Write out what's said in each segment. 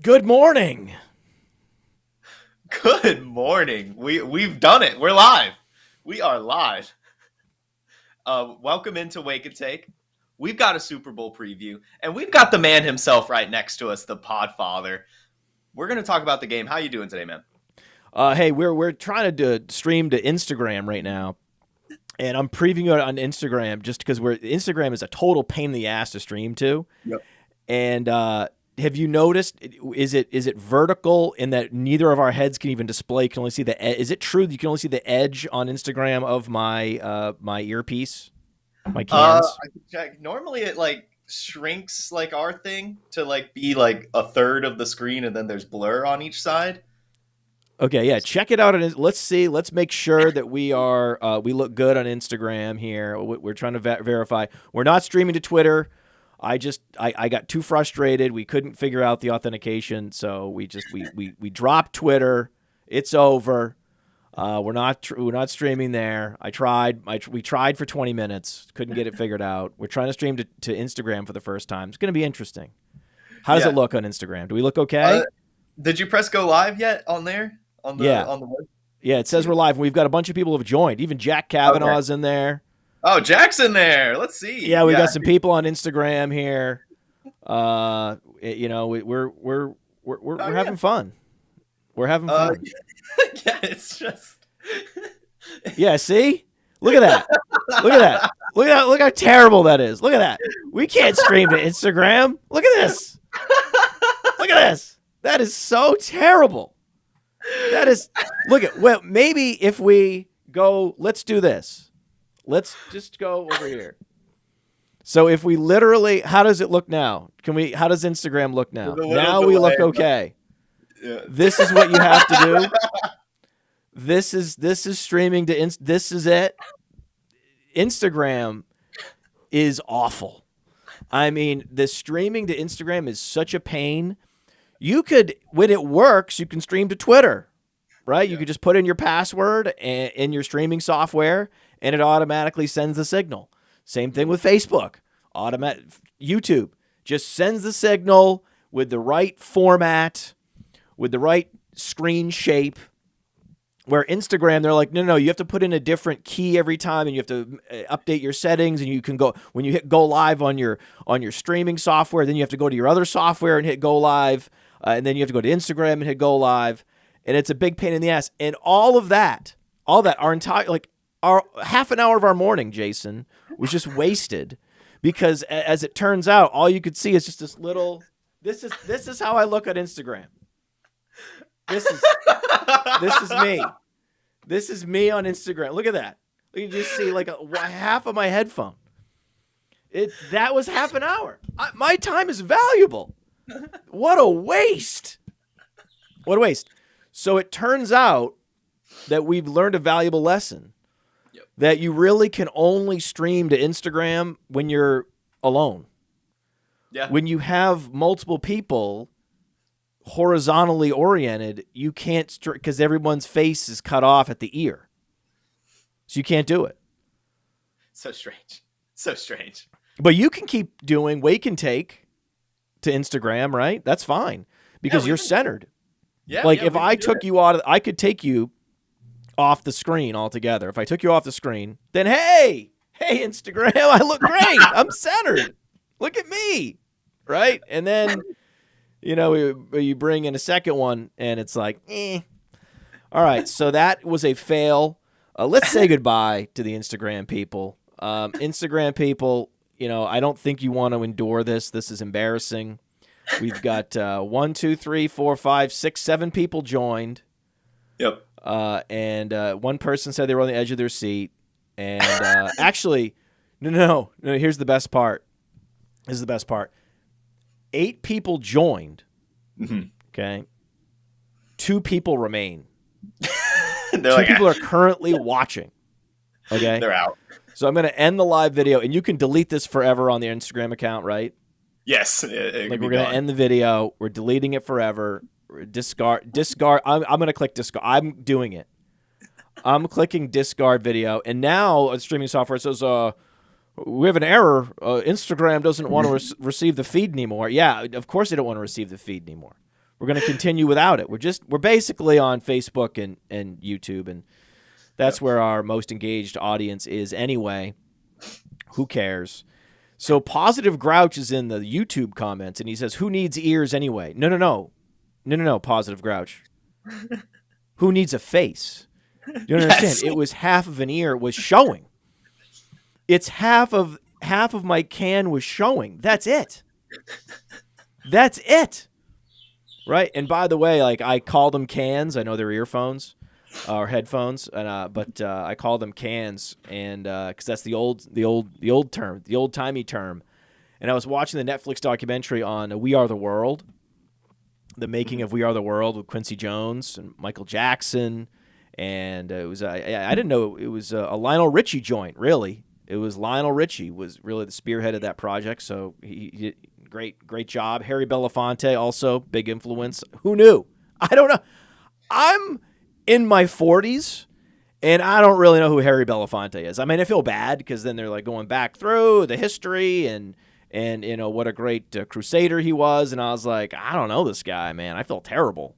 Good morning. Good morning. We've done it. We're live. We are live. Welcome into Wake and Take. We've got a Super Bowl preview, and we've got the man himself right next to us, the Podfather. We're going to talk about the game. How you doing today, man? Hey, we're trying to stream to Instagram right now, and I'm previewing it on Instagram just because Instagram is a total pain in the ass to stream to. Yep. And have you noticed? Is it vertical in that neither of our heads can even display? You can only see the. Is it true that you can only see the edge on Instagram of my my earpiece, my cans? I can check. Normally, it shrinks our thing to be a third of the screen, and then there's blur on each side. Okay, yeah, check it out. Let's see. Let's make sure that we we look good on Instagram here. We're trying to verify. We're not streaming to Twitter. I got too frustrated. We couldn't figure out the authentication, so we dropped Twitter. It's over. We're not streaming there. We tried for 20 minutes. Couldn't get it figured out. We're trying to stream to Instagram for the first time. It's going to be interesting. How does it look on Instagram? Do we look okay? Did you press go live yet on there? On the web? Yeah, it says we're live. We've got a bunch of people who have joined. Even Jack Kavanaugh's in there. Oh, Jack's in there. Let's see. Yeah, we got some people on Instagram here. We're having fun. We're having fun. Yeah, it's just. Yeah, see? Look at that. Look at that. Look how terrible that is. Look at that. We can't stream to Instagram. Look at this. Look at this. That is so terrible. That is. Well, maybe if we go, let's do this. Let's just go over here. So if we literally, how does it look now? How does Instagram look now? Now we look okay. Yeah. This is what you have to do. This is streaming to this is it. Instagram is awful. I mean, the streaming to Instagram is such a pain. You could, when it works, you can stream to Twitter, right? Yeah. You could just put in your password in your streaming software, and it automatically sends the signal. Same thing with Facebook. YouTube just sends the signal with the right format, with the right screen shape. Where Instagram, they're like, no, you have to put in a different key every time, and you have to update your settings, and you can go, when you hit go live on your streaming software, then you have to go to your other software and hit go live, and then you have to go to Instagram and hit go live, and it's a big pain in the ass. And all that, our half an hour of our morning, Jason, was just wasted because, as it turns out, all you could see is just this little. This is how I look at Instagram. This is me. This is me on Instagram. Look at that. You just see half of my headphone. That was half an hour. My time is valuable. What a waste. What a waste. So it turns out that we've learned a valuable lesson. Yep. That you really can only stream to Instagram when you're alone. Yeah. When you have multiple people horizontally oriented, you can't, because everyone's face is cut off at the ear. So you can't do it. So strange. So strange. But you can keep doing Wake and Take to Instagram, right? That's fine because you're centered. Yeah. If I took you out of, I could take you off the screen altogether. If I took you off the screen, then hey Instagram, I look great. I'm centered. Look at me, right? And then you bring in a second one, and it's like, All right, so that was a fail. Let's say goodbye to the Instagram people. Instagram people, I don't think you want to endure this. This is embarrassing. We've got 1, 2, 3, 4, 5, 6, 7 people joined. Yep. And one person said they were on the edge of their seat. And actually, no. Here's the best part. 8 people joined. Mm-hmm. Okay. 2 people remain. 2 people are currently watching. Okay. They're out. So I'm going to end the live video, and you can delete this forever on the Instagram account, right? Yes. We're going to end the video. We're deleting it forever. Discard. I'm going to click discard. I'm doing it. I'm clicking discard video, and now a streaming software says, we have an error. Instagram doesn't want to receive the feed anymore. Yeah, of course they don't want to receive the feed anymore, We're going to continue without it. We're basically on Facebook and YouTube, and that's where our most engaged audience is anyway. Who cares? So Positive Grouch is in the YouTube comments, and he says, "Who needs ears anyway?" No, Positive Grouch. Who needs a face? You don't understand? It was half of an ear was showing. It's half of my can was showing. That's it. That's it. Right? And by the way, like I call them cans. I know they're earphones or headphones, and but I call them cans, and because that's the old term, the old timey term. And I was watching the Netflix documentary on We Are the World, the making of We Are the World with Quincy Jones and Michael Jackson, and it was I didn't know it was a Lionel Richie joint. Really, it was Lionel Richie was really the spearhead of that project. So he great job. Harry Belafonte also big influence. Who knew? I don't know. I'm in my 40s, and I don't really know who Harry Belafonte is. I mean, I feel bad because then they're like going back through the history and you know what a great crusader he was, and I was like, I don't know this guy, man. I feel terrible,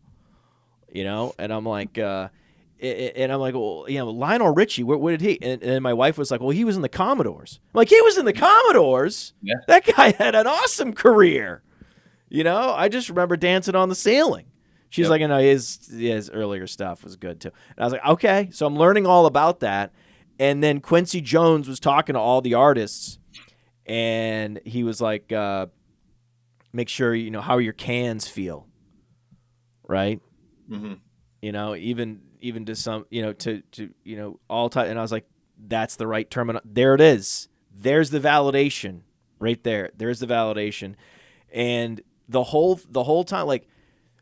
you know. And I'm like, well, you know, Lionel Richie, what did he? And my wife was like, well, he was in the Commodores. I'm like, he was in the Commodores? Yeah. That guy had an awesome career. You know, I just remember Dancing on the Ceiling. She's like, you know, his earlier stuff was good too. And I was like, okay. So I'm learning all about that. And then Quincy Jones was talking to all the artists, and he was like, make sure, you know, how your cans feel. Right? Mm-hmm. You know, even to some, you know, to you know, all time. And I was like, that's the right term. There it is. There's the validation right there. There's the validation. And the whole time, like,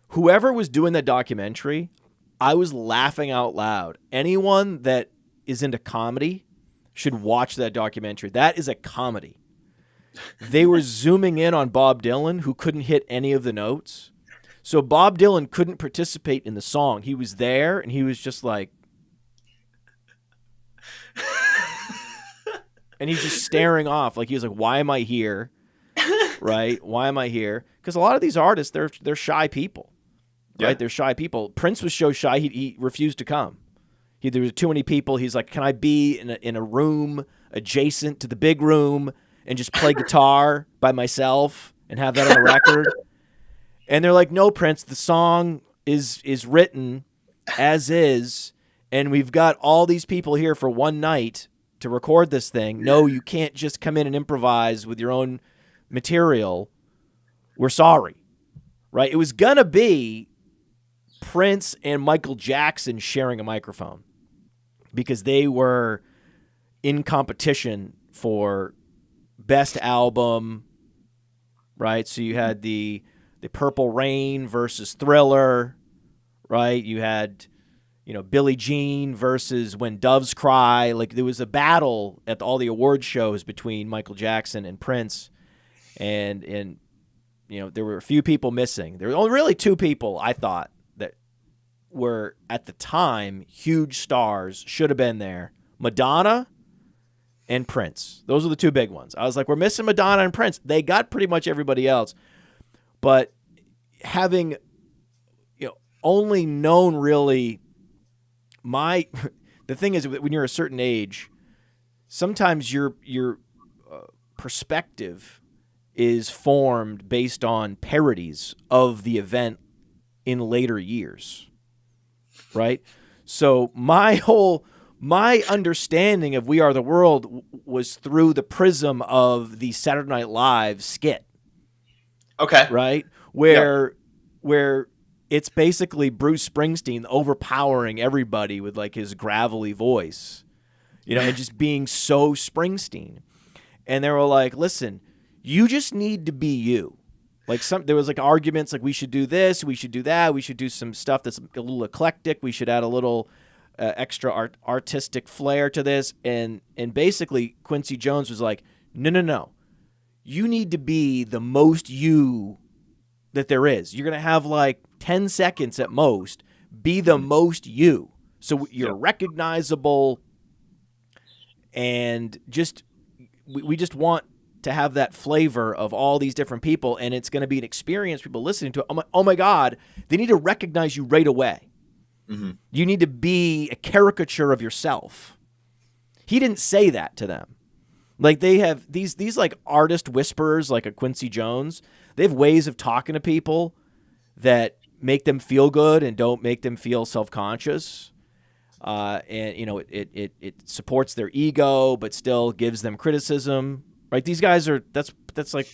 whoever was doing that documentary, I was laughing out loud. Anyone that is into comedy should watch that documentary. That is a comedy. They were zooming in on Bob Dylan, who couldn't hit any of the notes. So Bob Dylan couldn't participate in the song. He was there, and he was just like... and he's just staring off. Like, he was like, why am I here? Right? Why am I here? Because a lot of these artists, they're shy people. Right? Yeah. They're shy people. Prince was so shy, he refused to come. There was too many people. He's like, can I be in a room adjacent to the big room and just play guitar by myself and have that on the record? And they're like, no, Prince, the song is written as is, and we've got all these people here for one night to record this thing. No, you can't just come in and improvise with your own material. We're sorry. Right? It was going to be Prince and Michael Jackson sharing a microphone because they were in competition for best album, right? So you had the Purple Rain versus Thriller, right? You had, you know, Billie Jean versus When Doves Cry. Like, there was a battle at all the award shows between Michael Jackson and Prince, and you know, there were a few people missing. There were only really two people, I thought, that were at the time huge stars, should have been there: Madonna and Prince. Those are the two big ones. I was like, we're missing Madonna and Prince. They got pretty much everybody else. But having, you know, only known really the thing is, when you're a certain age, sometimes your perspective is formed based on parodies of the event in later years, right? So my understanding of We Are the World was through the prism of the Saturday Night Live skit. Okay. Right? Where it's basically Bruce Springsteen overpowering everybody with like his gravelly voice, you know, and just being so Springsteen. And they were like, listen, you just need to be you. Like, there was like arguments like, we should do this, we should do that, we should do some stuff that's a little eclectic, we should add a little extra artistic flair to this. And basically Quincy Jones was like, no. You need to be the most you that there is. You're going to have like 10 seconds at most. Be the most you. So you're recognizable, and just we just want to have that flavor of all these different people, and it's going to be an experience. People listening to it, oh my God, they need to recognize you right away. Mm-hmm. You need to be a caricature of yourself. He didn't say that to them. Like they have these like artist whisperers, like a Quincy Jones. They have ways of talking to people that make them feel good and don't make them feel self-conscious. And you know, it supports their ego, but still gives them criticism. Right? These guys are that's like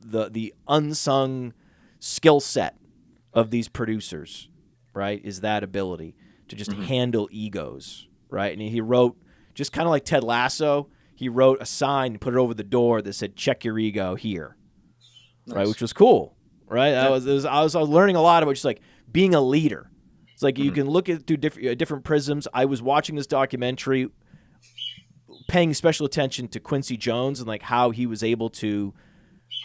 the unsung skill set of these producers. Right? Is that ability to just handle egos. Right? And he wrote, just kind of like Ted Lasso, he wrote a sign and put it over the door that said, "Check your ego here." Nice. Right? Which was cool. Right? Yeah. I was learning a lot about just like being a leader. It's like you can look at through different prisms. I was watching this documentary, paying special attention to Quincy Jones and like how he was able to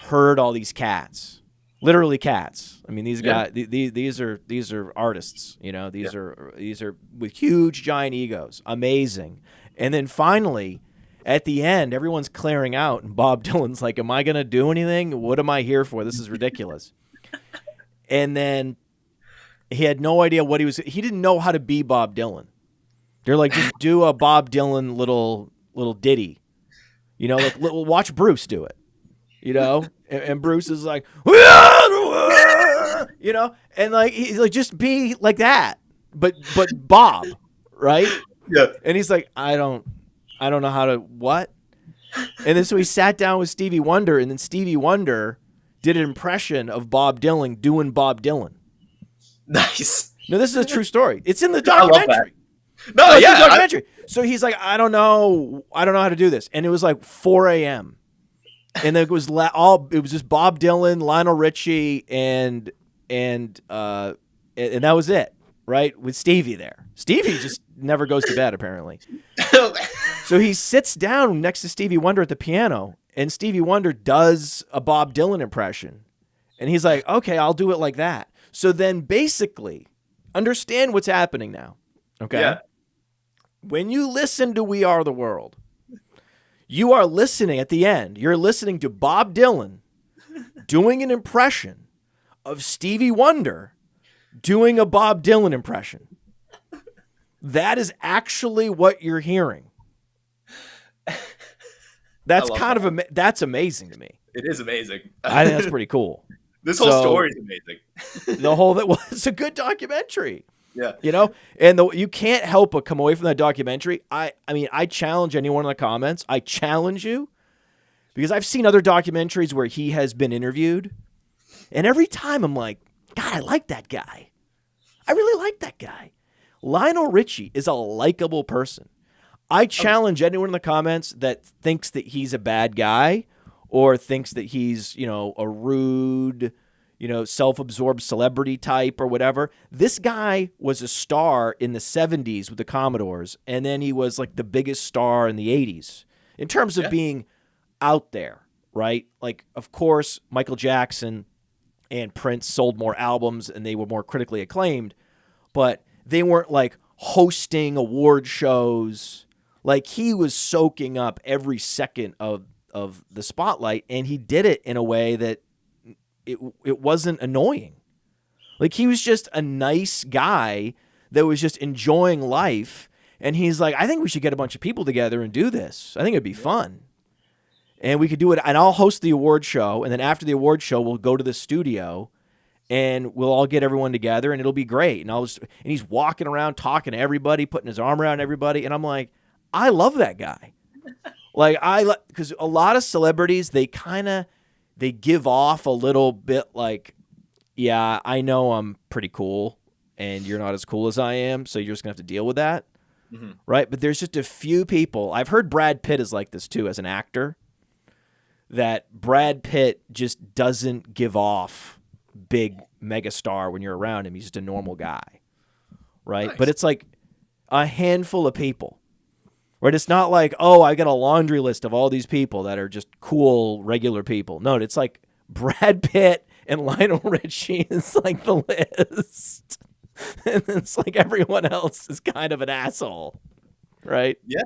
herd all these cats, literally cats. I mean, these guys, these are artists. You know, these are with huge, giant egos. Amazing. And then finally, at the end, everyone's clearing out, and Bob Dylan's like, "Am I going to do anything? What am I here for? This is ridiculous." And then he had no idea what he didn't know how to be Bob Dylan. They're like, just do a Bob Dylan little ditty. You know, like watch Bruce do it. You know? And Bruce is like, you know, and like he's like, just be like that. But Bob, right? Yeah. And he's like, I don't know how to what? And then so he sat down with Stevie Wonder, and then Stevie Wonder did an impression of Bob Dylan doing Bob Dylan. Nice. No, this is a true story. It's in the documentary. No, it's in the documentary. So he's like, I don't know how to do this. And it was like 4 a.m. And it was it was just Bob Dylan, Lionel Richie, and that was it, right? With Stevie there. Stevie just never goes to bed, apparently. So he sits down next to Stevie Wonder at the piano, and Stevie Wonder does a Bob Dylan impression. And he's like, okay, I'll do it like that. So then basically, understand what's happening now, okay? Yeah. When you listen to We Are the World, you are listening at the end. You're listening to Bob Dylan doing an impression of Stevie Wonder doing a Bob Dylan impression. That is actually what you're hearing. That's kind of that's amazing to me. It is amazing. I think that's pretty cool. This whole story is amazing. It's a good documentary. Yeah. You know, and you can't help but come away from that documentary. I mean, I challenge anyone in the comments. I challenge you, because I've seen other documentaries where he has been interviewed, and every time I'm like, God, I like that guy. I really like that guy. Lionel Richie is a likable person. I challenge anyone in the comments that thinks that he's a bad guy or thinks that he's, you know, a rude, you know, self-absorbed celebrity type or whatever. This guy was a star in the 70s with the Commodores, and then he was like the biggest star in the 80s in terms of being out there, right? Like, of course, Michael Jackson and Prince sold more albums and they were more critically acclaimed, but they weren't like hosting award shows. Like, he was soaking up every second of the spotlight, and he did it in a way that it wasn't annoying. Like, he was just a nice guy that was just enjoying life, and he's like, I think we should get a bunch of people together and do this. I think it'd be fun. And we could do it, and I'll host the award show, and then after the award show, we'll go to the studio, and we'll all get everyone together, and it'll be great. And he's walking around talking to everybody, putting his arm around everybody, and I'm like, I love that guy. Like, because a lot of celebrities, they give off a little bit like, yeah, I know I'm pretty cool, and you're not as cool as I am, so you're just going to have to deal with that, right? But there's just a few people. I've heard Brad Pitt is like this, too, as an actor, that Brad Pitt just doesn't give off big megastar when you're around him. He's just a normal guy, right? Nice. But it's like a handful of people. Right, it's not like, oh, I got a laundry list of all these people that are just cool, regular people. No, it's like Brad Pitt and Lionel Richie is like the list. And it's like everyone else is kind of an asshole, right? Yeah.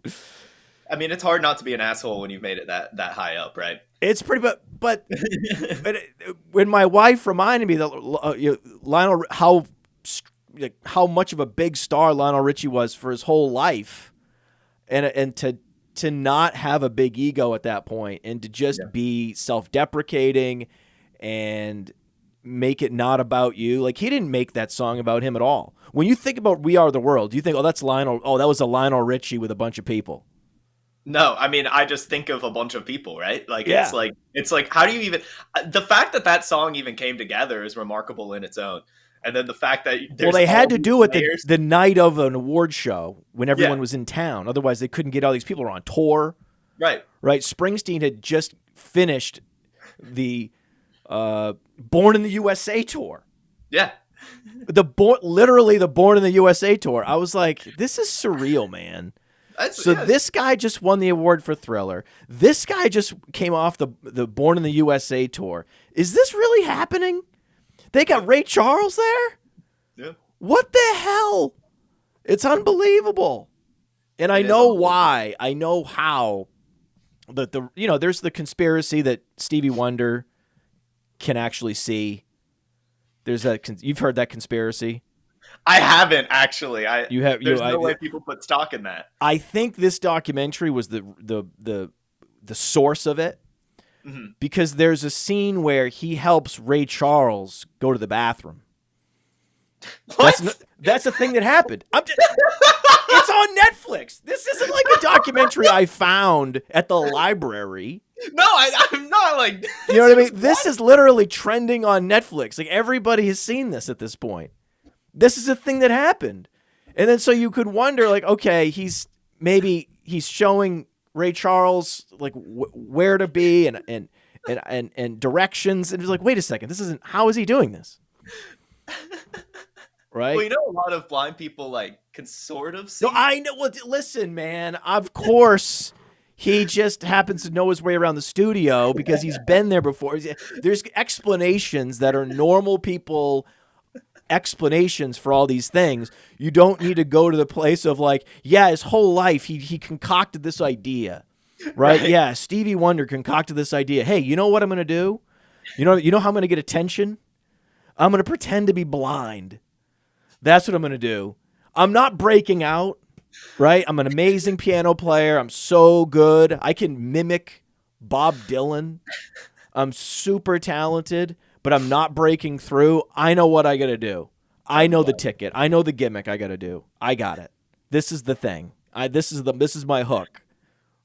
I mean, it's hard not to be an asshole when you've made it that high up, right? It's pretty, but when my wife reminded me that Lionel, how much of a big star Lionel Richie was for his whole life, and to not have a big ego at that point, and to just be self-deprecating and make it not about you. Like, he didn't make that song about him at all. When you think about "We Are the World," you think, "Oh, that's Lionel. Oh, that was a Lionel Richie with a bunch of people." No, I mean, I just think of a bunch of people, right? Like, Yeah. it's like, how do you even, the fact that that song even came together is remarkable in its own. And then the fact that there's they had to do it layers. the night of an award show when everyone was in town. Otherwise, they couldn't get all these people who were on tour. Right. Springsteen had just finished the Born in the USA tour. Yeah. Literally the Born in the USA tour. I was like, this is surreal, man. This guy just won the award for Thriller. This guy just came off the Born in the USA tour. Is this really happening? They got Ray Charles there? Yeah. What the hell? It's unbelievable. And I know why. I know how. There's the conspiracy that Stevie Wonder can actually see. You've heard that conspiracy? I haven't actually. There's no way people put stock in that. I think this documentary was the source of it, because there's a scene where he helps Ray Charles go to the bathroom. What? That's a thing that happened. It's on Netflix. This isn't like a documentary I found at the library. No, I'm not like. You know what I mean? This is literally trending on Netflix. Like, everybody has seen this at this point. This is a thing that happened. And then so you could wonder, like, okay, he's showing Ray Charles like where to be and directions, and it's like, wait a second, how is he doing this? Right? Well, a lot of blind people like can sort of see. No, I know. Well, listen, man. Of course, he just happens to know his way around the studio because he's been there before. There's explanations that are normal people. Explanations for all these things. You don't need to go to the place of like, yeah, his whole life he concocted this idea, right? Yeah, Stevie Wonder concocted this idea. Hey, you know what I'm going to do? You know how I'm going to get attention? I'm going to pretend to be blind. That's what I'm going to do. I'm not breaking out, right? I'm an amazing piano player. I'm so good. I can mimic Bob Dylan. I'm super talented. But I'm not breaking through. I know what I got to do. I know the ticket. I know the gimmick I got to do. I got it. This is the thing. This is my hook,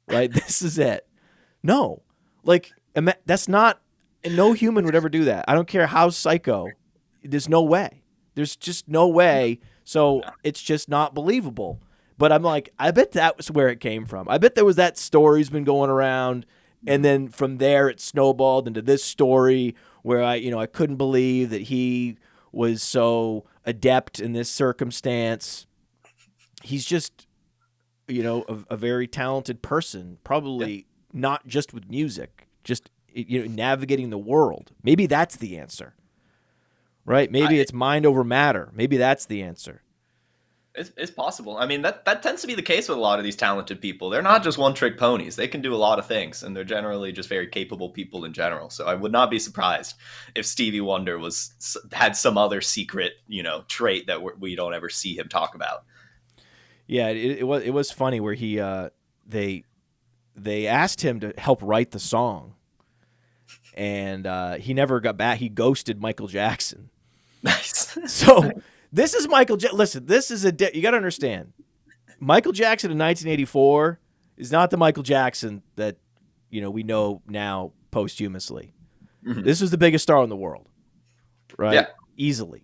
right? This is it. No, like, that's not. No human would ever do that. I don't care how psycho. There's no way. There's just no way. So it's just not believable. But I'm like, I bet that was where it came from. I bet there was that story's been going around, and then from there it snowballed into this story where I couldn't believe that he was so adept in this circumstance. He's just, a very talented person, probably not just with music, just, navigating the world. Maybe that's the answer, right? Maybe it's mind over matter. Maybe that's the answer. It's possible. I mean, that tends to be the case with a lot of these talented people. They're not just one-trick ponies. They can do a lot of things, and they're generally just very capable people in general. So I would not be surprised if Stevie Wonder had some other secret, trait that we don't ever see him talk about. Yeah, it was funny where he they asked him to help write the song, and he never got back. He ghosted Michael Jackson. Nice. So. This is Michael Jackson. Listen, this is you got to understand. Michael Jackson in 1984 is not the Michael Jackson that we know now posthumously. Mm-hmm. This was the biggest star in the world, right? Yeah. Easily,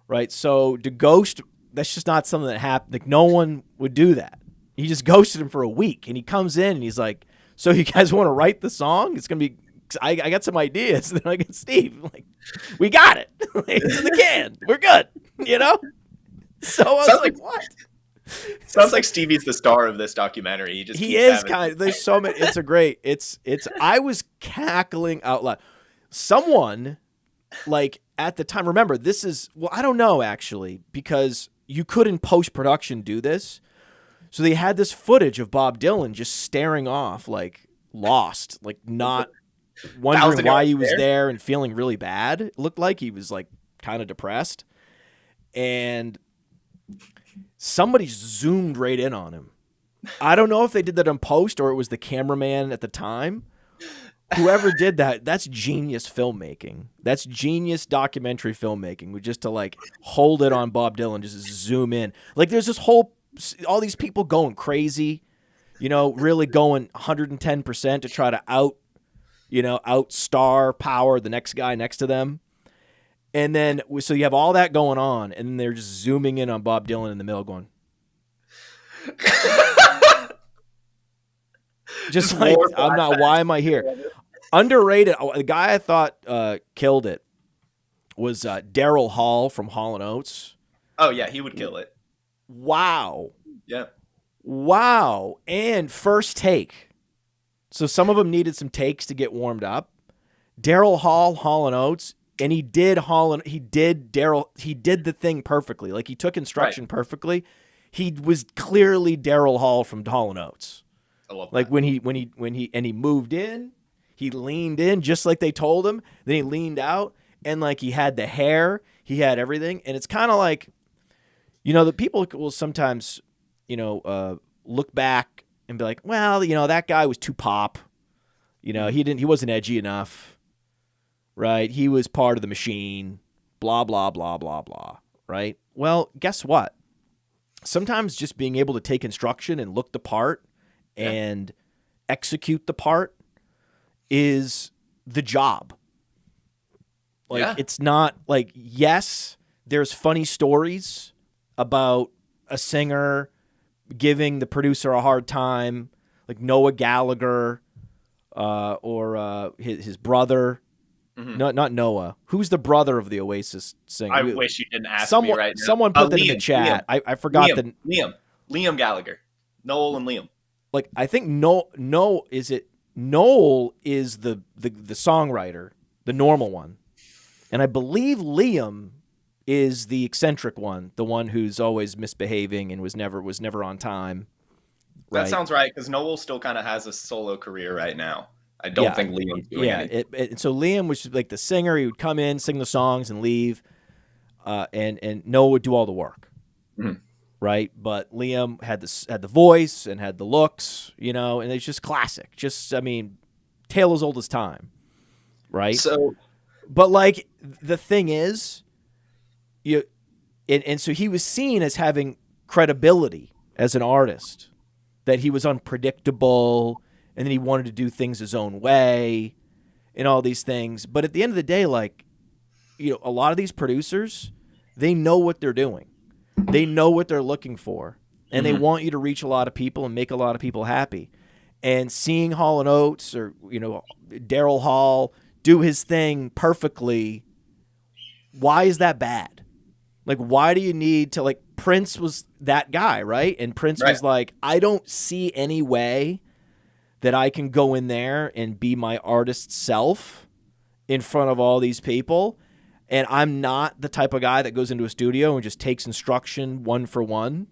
right? So to ghost, that's just not something that happened. Like, no one would do that. He just ghosted him for a week, and he comes in and he's like, "So you guys want to write the song? It's gonna be." I got some ideas. And then I get Steve. Like, we got it. It's in the can. We're good. So I was like, what? Sounds like Stevie's the star of this documentary. He is kind of. There's so many. It's a great. It's. I was cackling out loud. Someone, like, at the time. Remember, this is. Well, I don't know actually, because you could in post production do this. So they had this footage of Bob Dylan just staring off, like lost, like not wondering why he was there and feeling really bad. It looked like he was like kind of depressed. And somebody zoomed right in on him. I don't know if they did that in post or it was the cameraman at the time. Whoever did that, that's genius filmmaking. That's genius documentary filmmaking. Just to like hold it on Bob Dylan, just zoom in. Like there's this all these people going crazy, really going 110% to try to outstar power the next guy next to them. And then, so you have all that going on, and then they're just zooming in on Bob Dylan in the middle going, just like, I'm not, why am I here? Underrated. The guy I thought killed it was Daryl Hall from Hall & Oates. Oh, yeah, he would kill it. Wow. Yeah. Wow. And first take. So some of them needed some takes to get warmed up. Daryl Hall, Hall & Oates, and he did the thing perfectly. Like he took instruction perfectly. He was clearly Daryl Hall from Hall & Oates. I love that. Like when he moved in, he leaned in just like they told him. Then he leaned out and like he had the hair, he had everything. And it's kind of like, the people will sometimes, look back and be like, well, that guy was too pop. He wasn't edgy enough. Right? He was part of the machine. Blah, blah, blah, blah, blah. Right? Well, guess what? Sometimes just being able to take instruction and look the part and execute the part is the job. Like, it's not like, yes, there's funny stories about a singer giving the producer a hard time, like Noah Gallagher or his brother. Mm-hmm. Not Noah. Who's the brother of the Oasis singer? I wish you didn't ask me right now. Someone put that in the chat. I forgot Liam Gallagher. Noel and Liam. Like I think Noel is the songwriter, the normal one. And I believe Liam is the eccentric one, the one who's always misbehaving and was never on time. That sounds right, because Noel still kind of has a solo career right now. I don't think Liam's doing anything. So Liam was like the singer. He would come in, sing the songs, and leave. And Noah would do all the work, right? But Liam had the voice and had the looks, and it's just classic. Tale as old as time, right? So, but like the thing is, so he was seen as having credibility as an artist, that he was unpredictable. And then he wanted to do things his own way and all these things. But at the end of the day, like, a lot of these producers, they know what they're doing. They know what they're looking for. And they want you to reach a lot of people and make a lot of people happy. And seeing Hall & Oates or, Daryl Hall do his thing perfectly, why is that bad? Like, why do you need to, like, Prince was that guy, right? And Prince was like, I don't see any way that I can go in there and be my artist self in front of all these people. And I'm not the type of guy that goes into a studio and just takes instruction one for one.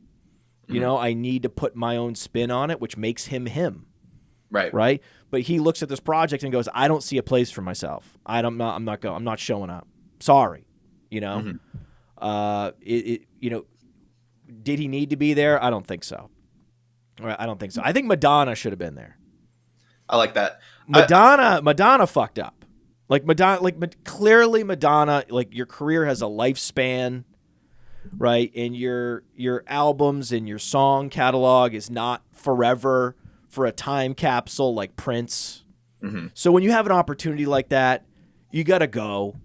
I need to put my own spin on it, which makes him him. Right. But he looks at this project and goes, I don't see a place for myself. I'm not showing up. Sorry. Did he need to be there? I don't think so. I don't think so. I think Madonna should have been there. I like that. Madonna fucked up. Clearly Madonna, like your career has a lifespan, right? And your albums and your song catalog is not forever for a time capsule like Prince. Mm-hmm. So when you have an opportunity like that, you got to go.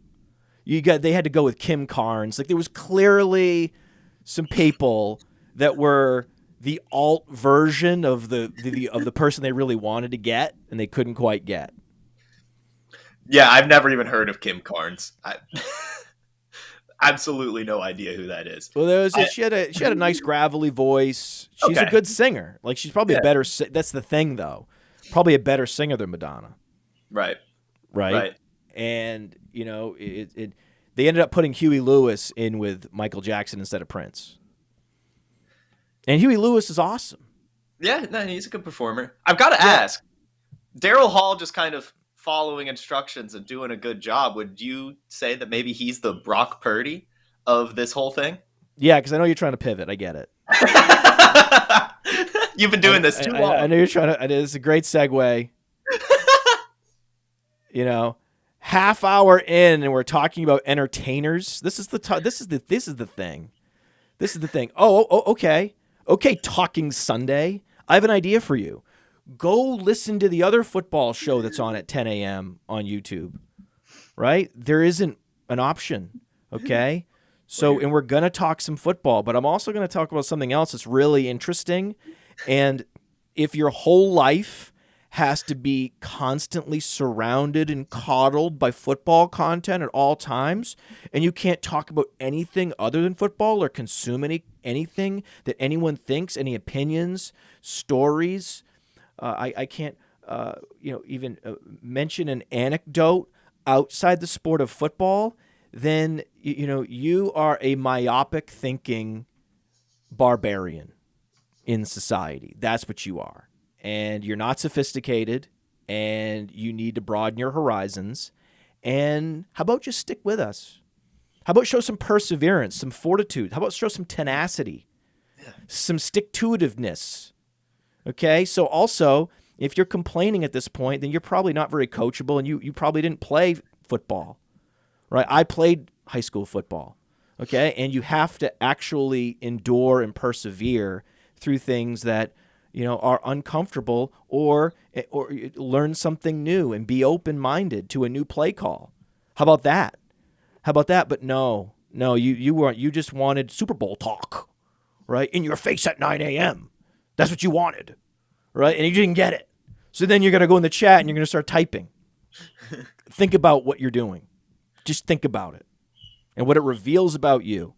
They had to go with Kim Carnes. Like there was clearly some people that were the alt version of the person they really wanted to get and they couldn't quite get. Yeah, I've never even heard of Kim Carnes. Absolutely no idea who that is. Well, she had a nice gravelly voice. She's a good singer. Like she's probably a better. That's the thing, though. Probably a better singer than Madonna. Right. And they ended up putting Huey Lewis in with Michael Jackson instead of Prince. And Huey Lewis is awesome. Yeah, no, he's a good performer. I've got to ask, Daryl Hall just kind of following instructions and doing a good job. Would you say that maybe he's the Brock Purdy of this whole thing? Yeah, because I know you're trying to pivot. I get it. You've been doing this too long. I know you're trying to. It's a great segue. Half hour in, and we're talking about entertainers. This is the thing. This is the thing. Okay. Talking Sunday. I have an idea for you. Go listen to the other football show that's on at 10 a.m. on YouTube. Right? There isn't an option. Okay. So, and we're going to talk some football, but I'm also going to talk about something else that's really interesting. And if your whole life has to be constantly surrounded and coddled by football content at all times, and you can't talk about anything other than football or consume anything that anyone thinks, any opinions, stories, I can't even mention an anecdote outside the sport of football, then you are a myopic thinking barbarian in society. That's what you are. And you're not sophisticated, and you need to broaden your horizons. And how about just stick with us? How about show some perseverance, some fortitude? How about show some tenacity, some stick-to-itiveness? Okay, so also, if you're complaining at this point, then you're probably not very coachable, and you probably didn't play football, right? I played high school football, okay? And you have to actually endure and persevere through things that are uncomfortable, or learn something new and be open-minded to a new play call. How about that? But no, you just wanted Super Bowl talk, right? In your face at 9 a.m. That's what you wanted, right? And you didn't get it. So then you're going to go in the chat and you're going to start typing. Think about what you're doing. Just think about it and what it reveals about you,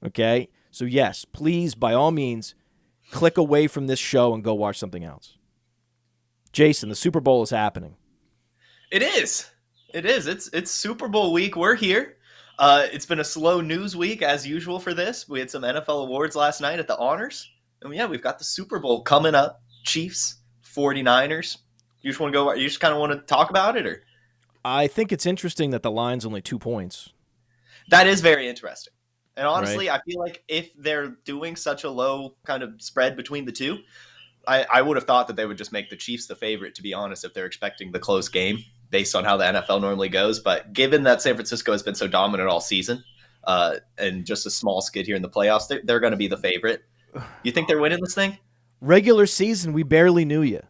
okay? So yes, please, by all means, click away from this show and go watch something else. Jason, the Super Bowl is happening. It is. It's Super Bowl week. We're here. It's been a slow news week as usual for this. We had some NFL awards last night at the Honors. And yeah, we've got the Super Bowl coming up. Chiefs, 49ers. You just kind of want to talk about it, or? I think it's interesting that the line's only 2 points. That is very interesting. And honestly, right. I feel like if they're doing such a low kind of spread between the two, I would have thought that they would just make the Chiefs the favorite, to be honest, if they're expecting the close game based on how the NFL normally goes. But given that San Francisco has been so dominant all season and just a small skid here in the playoffs, they're going to be the favorite. You think they're winning this thing? Regular season, we barely knew you.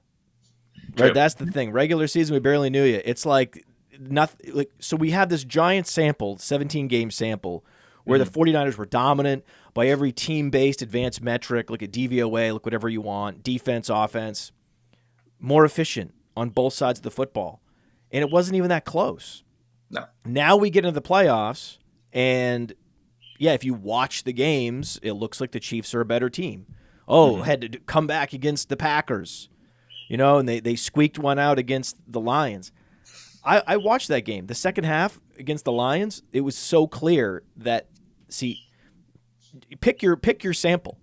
Right, that's the thing. Regular season, we barely knew you. It's like nothing. Like, so we have this giant sample, 17-game sample, where the 49ers were dominant by every team-based advanced metric. Look at DVOA, look whatever you want, defense, offense, more efficient on both sides of the football. And it wasn't even that close. No. Now we get into the playoffs, and yeah, if you watch the games, it looks like the Chiefs are a better team. Had to come back against the Packers, and they squeaked one out against the Lions. I watched that game. The second half against the Lions, it was so clear that, pick your sample.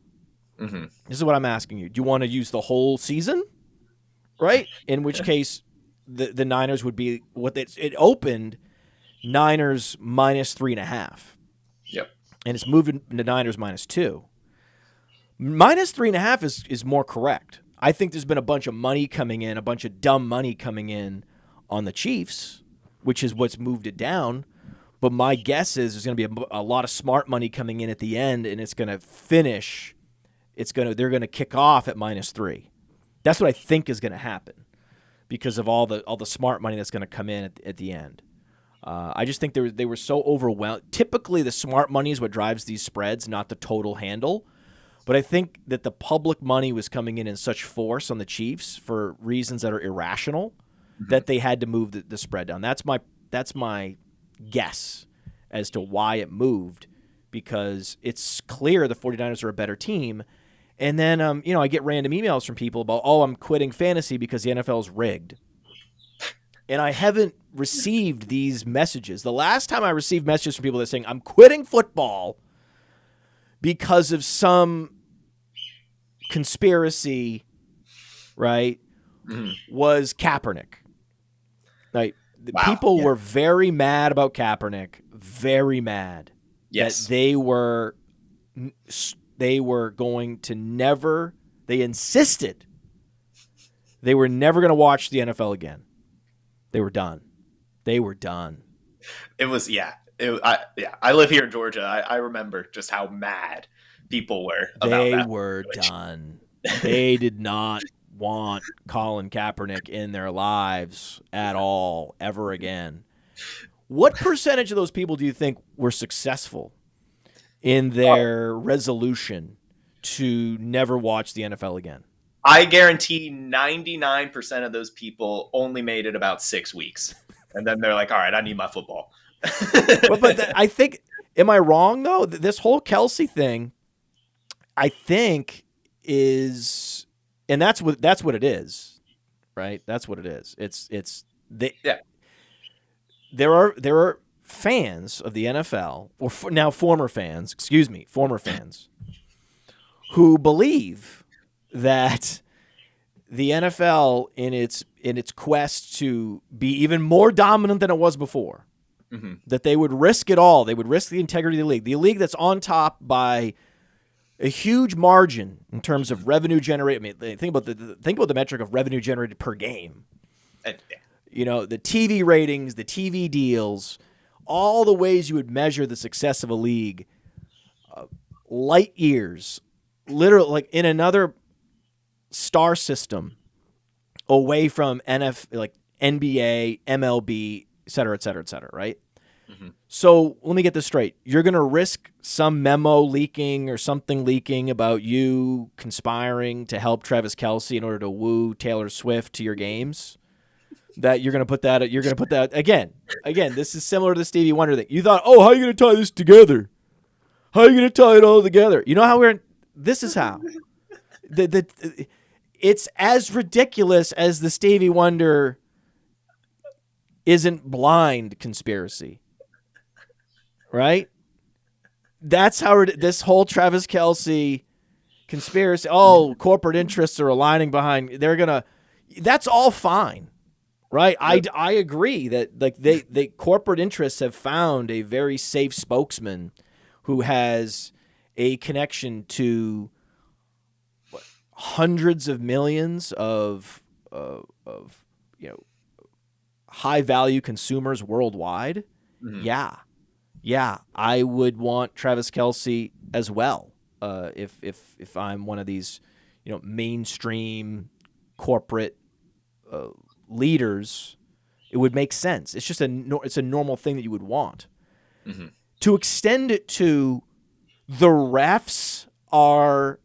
Mm-hmm. This is what I'm asking you. Do you want to use the whole season? Right? In which case, the Niners would be it opened Niners minus 3.5. Yep. And it's moving to Niners -2. Minus 3.5 is more correct. I think there's been a bunch of money coming in, a bunch of dumb money coming in on the Chiefs, which is what's moved it down. But my guess is there's going to be a lot of smart money coming in at the end, and it's going to finish. They're going to kick off at -3. That's what I think is going to happen because of all the smart money that's going to come in at the end. I just think they were so overwhelmed. Typically, the smart money is what drives these spreads, not the total handle. But I think that the public money was coming in such force on the Chiefs for reasons that are irrational that they had to move the spread down. That's my guess as to why it moved, because it's clear the 49ers are a better team. And then, I get random emails from people about, I'm quitting fantasy because the NFL is rigged. And I haven't received these messages. The last time I received messages from people that are saying, I'm quitting football because of some conspiracy, right, Mhm. was Kaepernick. Right? The Wow, people yeah. were very mad about Kaepernick, very mad Yes. that they were going to never. They insisted they were never going to watch the NFL again. They were done. They were done. It was, yeah. I live here in Georgia. I remember just how mad people were about They that. were done. They did not want Colin Kaepernick in their lives at all, ever again. What percentage of those people do you think were successful in their resolution to never watch the NFL again? I guarantee 99% of those people only made it about 6 weeks. And then they're like, all right, I need my football. I think, am I wrong though? This whole Kelce thing, I think is, and that's what it is, right? That's what it is. Yeah. There are fans of the NFL, or now former fans, who believe that the NFL in its quest to be even more dominant than it was before, Mm-hmm. that they would risk it all. They would risk the integrity of the league that's on top by a huge margin in terms of revenue generated. I mean, think about the metric of revenue generated per game. You know, the TV ratings, the TV deals, all the ways you would measure the success of a league, light years, literally like in another star system away from NBA, MLB, et cetera, right? Mm-hmm. So let me get this straight. You're going to risk some memo leaking or something leaking about you conspiring to help Travis Kelce in order to woo Taylor Swift to your games? That you're going to put that again. This is similar to the Stevie Wonder thing. You thought, oh, how are you going to tie this together? How are you going to tie it all together? You know how this is how. It's as ridiculous as the Stevie Wonder isn't blind conspiracy. Right? That's how this whole Travis Kelce conspiracy, corporate interests are aligning behind, that's all fine. Right? Yep. I agree that like they corporate interests have found a very safe spokesman who has a connection to hundreds of millions of high value consumers worldwide. Mm-hmm. Yeah, I would want Travis Kelce as well. If I'm one of these, mainstream corporate leaders, it would make sense. It's just it's a normal thing that you would want. Mm-hmm. To extend it to the refs are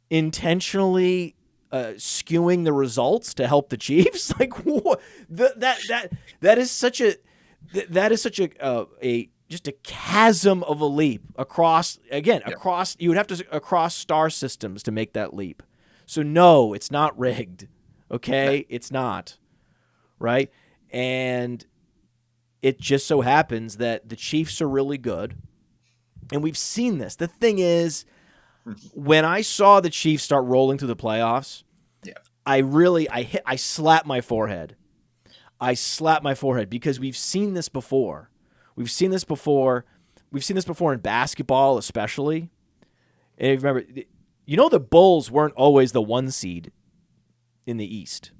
intentionally skewing the results to help the Chiefs. Like what? That is such a just a chasm of a leap across. You would have to across star systems to make that leap. So no, it's not rigged. Okay, it's not. Right? And it just so happens that the Chiefs are really good. And we've seen this. The thing is, when I saw the Chiefs start rolling through the playoffs, I slapped my forehead. Because we've seen this before. We've seen this before in basketball, especially. And if you remember, the Bulls weren't always the 1 seed in the East.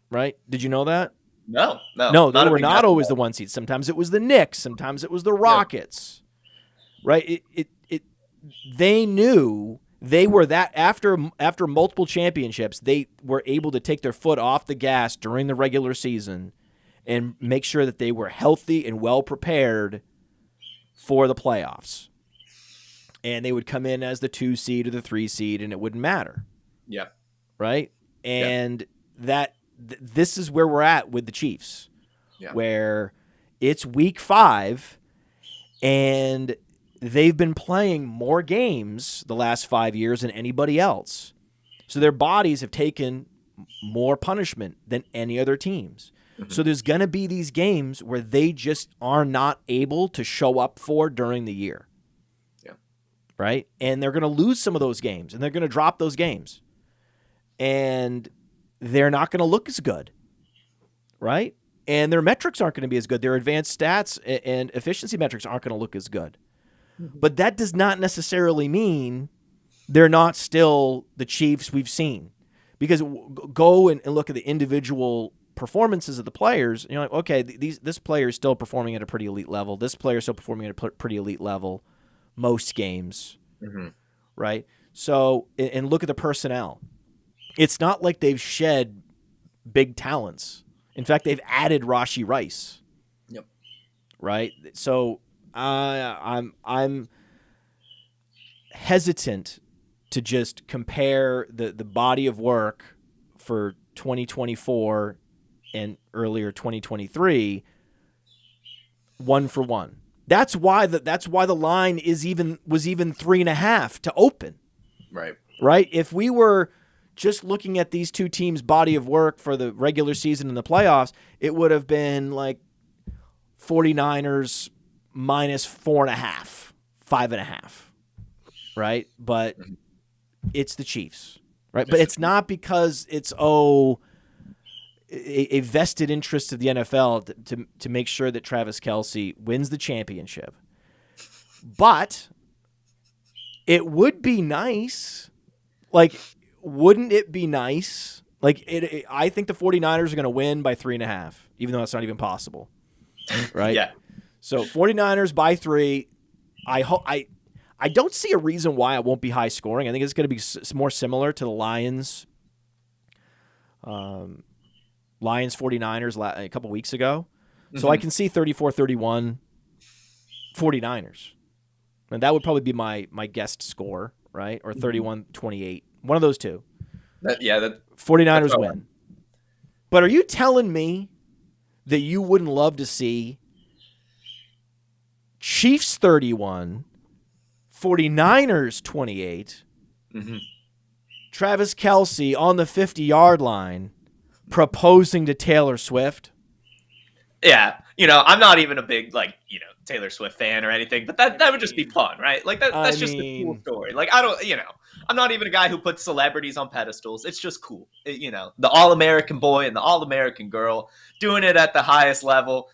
Right? Did you know that? No, they were not always the 1 seed. Sometimes it was the Knicks. Sometimes it was the Rockets. Yep. Right? They knew they were that after multiple championships, they were able to take their foot off the gas during the regular season and make sure that they were healthy and well prepared for the playoffs. And they would come in as the 2 seed or the 3 seed, and it wouldn't matter. Yeah. Right? And this is where we're at with the Chiefs, where it's week 5, and they've been playing more games the last 5 years than anybody else. So their bodies have taken more punishment than any other teams. Mm-hmm. So there's going to be these games where they just are not able to show up for during the year. Yeah. right? And they're going to lose some of those games, and they're going to drop those games. And they're not going to look as good, right? And their metrics aren't going to be as good. Their advanced stats and efficiency metrics aren't going to look as good. But that does not necessarily mean they're not still the Chiefs we've seen. Because go and look at the individual performances of the players, and you're like, okay, this player is still performing at a pretty elite level. This player is still performing at a pretty elite level most games, right? So, and look at the personnel. It's not like they've shed big talents. In fact, they've added Rashee Rice. Yep. Right? So I'm hesitant to just compare the body of work for 2024 and earlier 2023 one for one. That's why the line was even 3.5 to open. Right. Right? If we were just looking at these two teams' body of work for the regular season and the playoffs, it would have been like 49ers minus 4.5, 5.5. Right? But it's the Chiefs. Right? But it's not because it's a vested interest of the NFL to make sure that Travis Kelce wins the championship. But it would be nice. Like, wouldn't it be nice? Like, I think the 49ers are going to win by 3.5, even though that's not even possible. Right? Yeah. So 49ers by 3. I don't see a reason why it won't be high scoring. I think it's going to be more similar to the Lions 49ers a couple weeks ago. So I can see 34-31 49ers. And that would probably be my guessed score, right? Or 31-28. One of those two. 49ers win. But are you telling me that you wouldn't love to see Chiefs 31, 49ers 28, Travis Kelce on the 50-yard line proposing to Taylor Swift? Yeah, I'm not even a big Taylor Swift fan or anything, but that would just be fun, right? Like that's just a cool story. Like I'm not even a guy who puts celebrities on pedestals. It's just cool, the All-American boy and the All-American girl doing it at the highest level.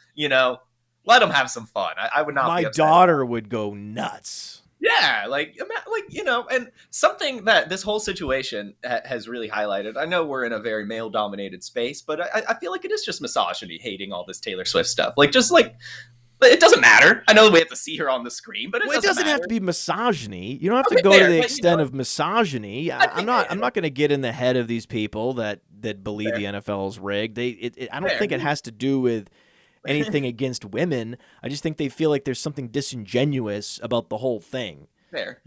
Let them have some fun. I would not. My daughter would go nuts. Yeah, and something that this whole situation has really highlighted. I know we're in a very male-dominated space, but I feel like it is just misogyny hating all this Taylor Swift stuff. It doesn't matter. I know we have to see her on the screen, but it doesn't have to be misogyny. You don't have to go to the extent of misogyny. I'm not going to get in the head of these people that believe the NFL is rigged. I don't think it has to do with anything against women. I just think they feel like there's something disingenuous about the whole thing. Fair.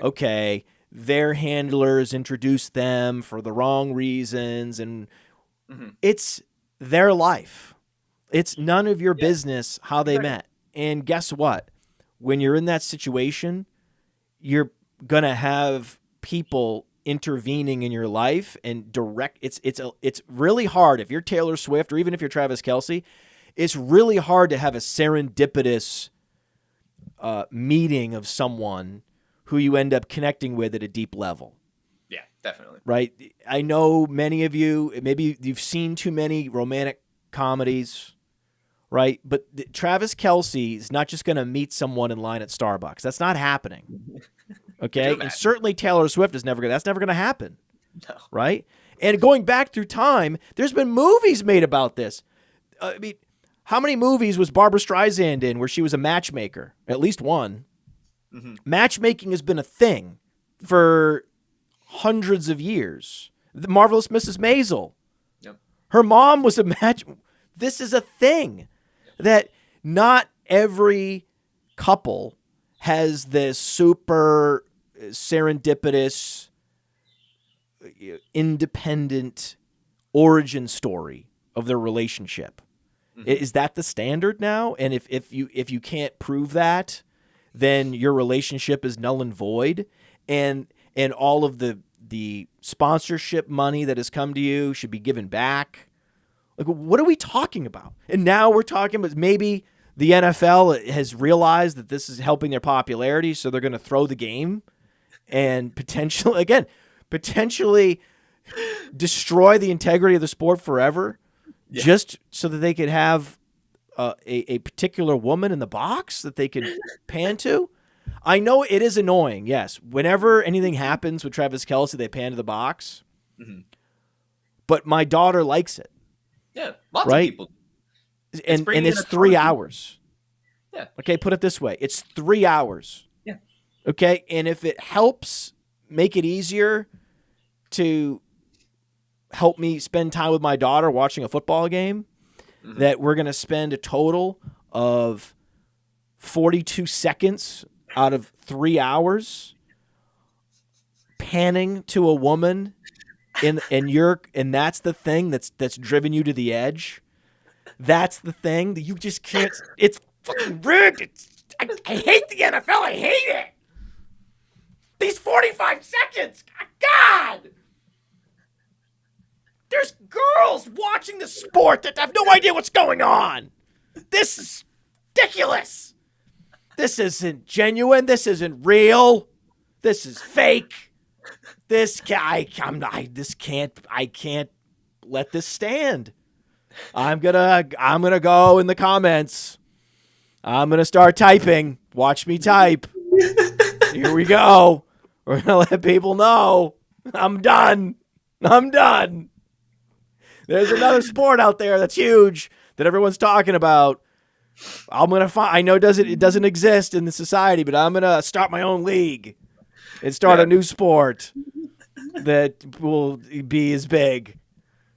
Okay, their handlers introduced them for the wrong reasons, and it's their life. It's none of your business how they met. And guess what? When you're in that situation, you're going to have people intervening in your life and direct. It's really hard if you're Taylor Swift or even if you're Travis Kelce. It's really hard to have a serendipitous meeting of someone who you end up connecting with at a deep level. Yeah, definitely. Right? I know many of you, maybe you've seen too many romantic comedies, right? But Travis Kelce is not just going to meet someone in line at Starbucks. That's not happening. Okay? And certainly Taylor Swift that's never going to happen. No. Right? And going back through time, there's been movies made about this. I mean, how many movies was Barbra Streisand in where she was a matchmaker? At least one. Matchmaking has been a thing for hundreds of years. The Marvelous Mrs. Maisel. Yep. Her mom was a match. This is a thing that not every couple has this super serendipitous, independent origin story of their relationship. Is that the standard now? And if you can't prove that, then your relationship is null and void, and all of the sponsorship money that has come to you should be given back. Like, what are we talking about? And now we're talking about maybe The NFL has realized that this is helping their popularity, so they're going to throw the game and potentially destroy the integrity of the sport forever, just so that they could have a particular woman in the box that they could pan to. I know it is annoying, yes. Whenever anything happens with Travis Kelce, they pan to the box. Mm-hmm. But my daughter likes it. Yeah, lots of people. And it's 3 hours. Yeah. Okay, put it this way. It's 3 hours. Yeah. Okay, and if it helps make it easier to help me spend time with my daughter watching a football game, that we're going to spend a total of 42 seconds out of 3 hours panning to a woman and that's the thing that's driven you to the edge. That's the thing that you just can't. It's fucking rigged. I hate the NFL. I hate it. These 45 seconds. God. There's girls watching the sport that have no idea what's going on. This is ridiculous. This isn't genuine. This isn't real. This is fake. I can't let this stand. I'm gonna go in the comments. I'm gonna start typing. Watch me type. Here we go. We're gonna let people know. I'm done. There's another sport out there that's huge that everyone's talking about. I'm gonna find. I know it doesn't exist in the society, but I'm gonna start my own league and start a new sport that will be as big.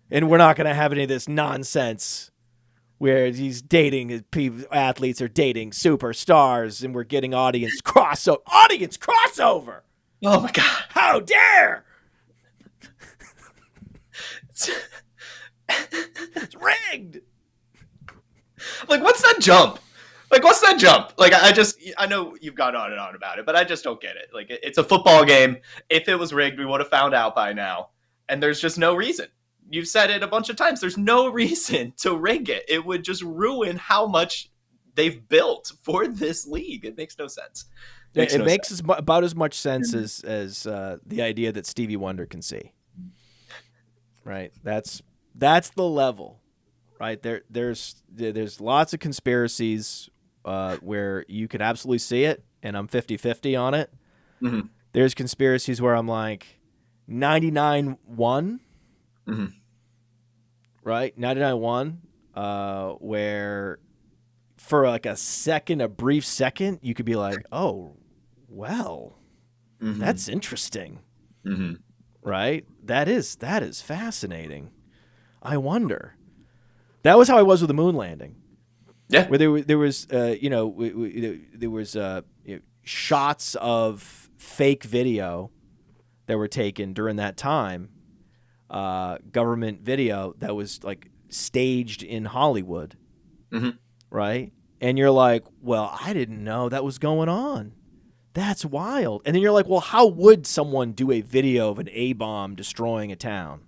And we're not gonna have any of this nonsense where these athletes are dating superstars, and we're getting audience crossover. Audience crossover. Oh my God! How dare! It's rigged. Like, what's that jump? Like, I know you've gone on and on about it, but I just don't get it. Like, it's a football game. If it was rigged, we would have found out by now. And there's just no reason. You've said it a bunch of times. There's no reason to rig it. It would just ruin how much they've built for this league. It makes no sense. It makes about as much sense as the idea that Stevie Wonder can see. Right? That's the level. Right? There's lots of conspiracies where you can absolutely see it, and I'm 50-50 on it. Mm-hmm. There's conspiracies where I'm like 99-1. Mm-hmm. Right? 99-1, where for like a brief second, you could be like, oh, well, that's interesting. Mm-hmm. Right? That is fascinating. I wonder. That was how I was with the moon landing. Yeah, where there was shots of fake video that were taken during that time, government video that was like staged in Hollywood, right? And you're like, well, I didn't know that was going on. That's wild. And then you're like, well, how would someone do a video of an A-bomb destroying a town?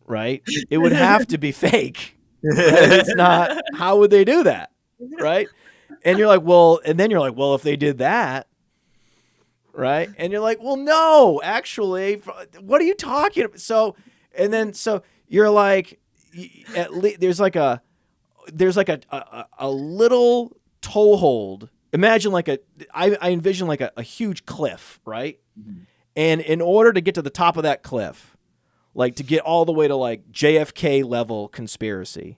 Right? It would have to be fake. It's not. How would they do that? Right? And you're like, well, if they did that, right? And you're like, well, no, actually, what are you talking about? So you're like, at least there's like a little toehold. Imagine I envision like a huge cliff, right? Mm-hmm. And in order to get to the top of that cliff, like to get all the way to like JFK level conspiracy,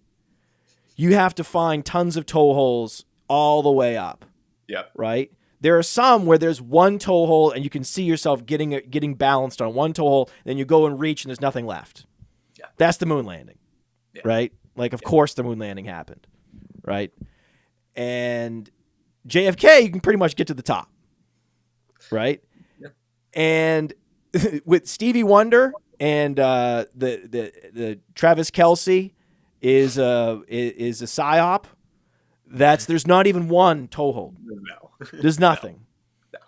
you have to find tons of toe holes all the way up. Yep. Right? There are some where there's one toe hole and you can see yourself getting balanced on one toe hole, then you go and reach and there's nothing left. Yeah. That's the moon landing. Yeah. Right? Like, of course the moon landing happened. Right? And JFK, you can pretty much get to the top. Right? Yep. And with Stevie Wonder and the Travis Kelce is a psyop. There's not even one toehold. No. There's nothing. No.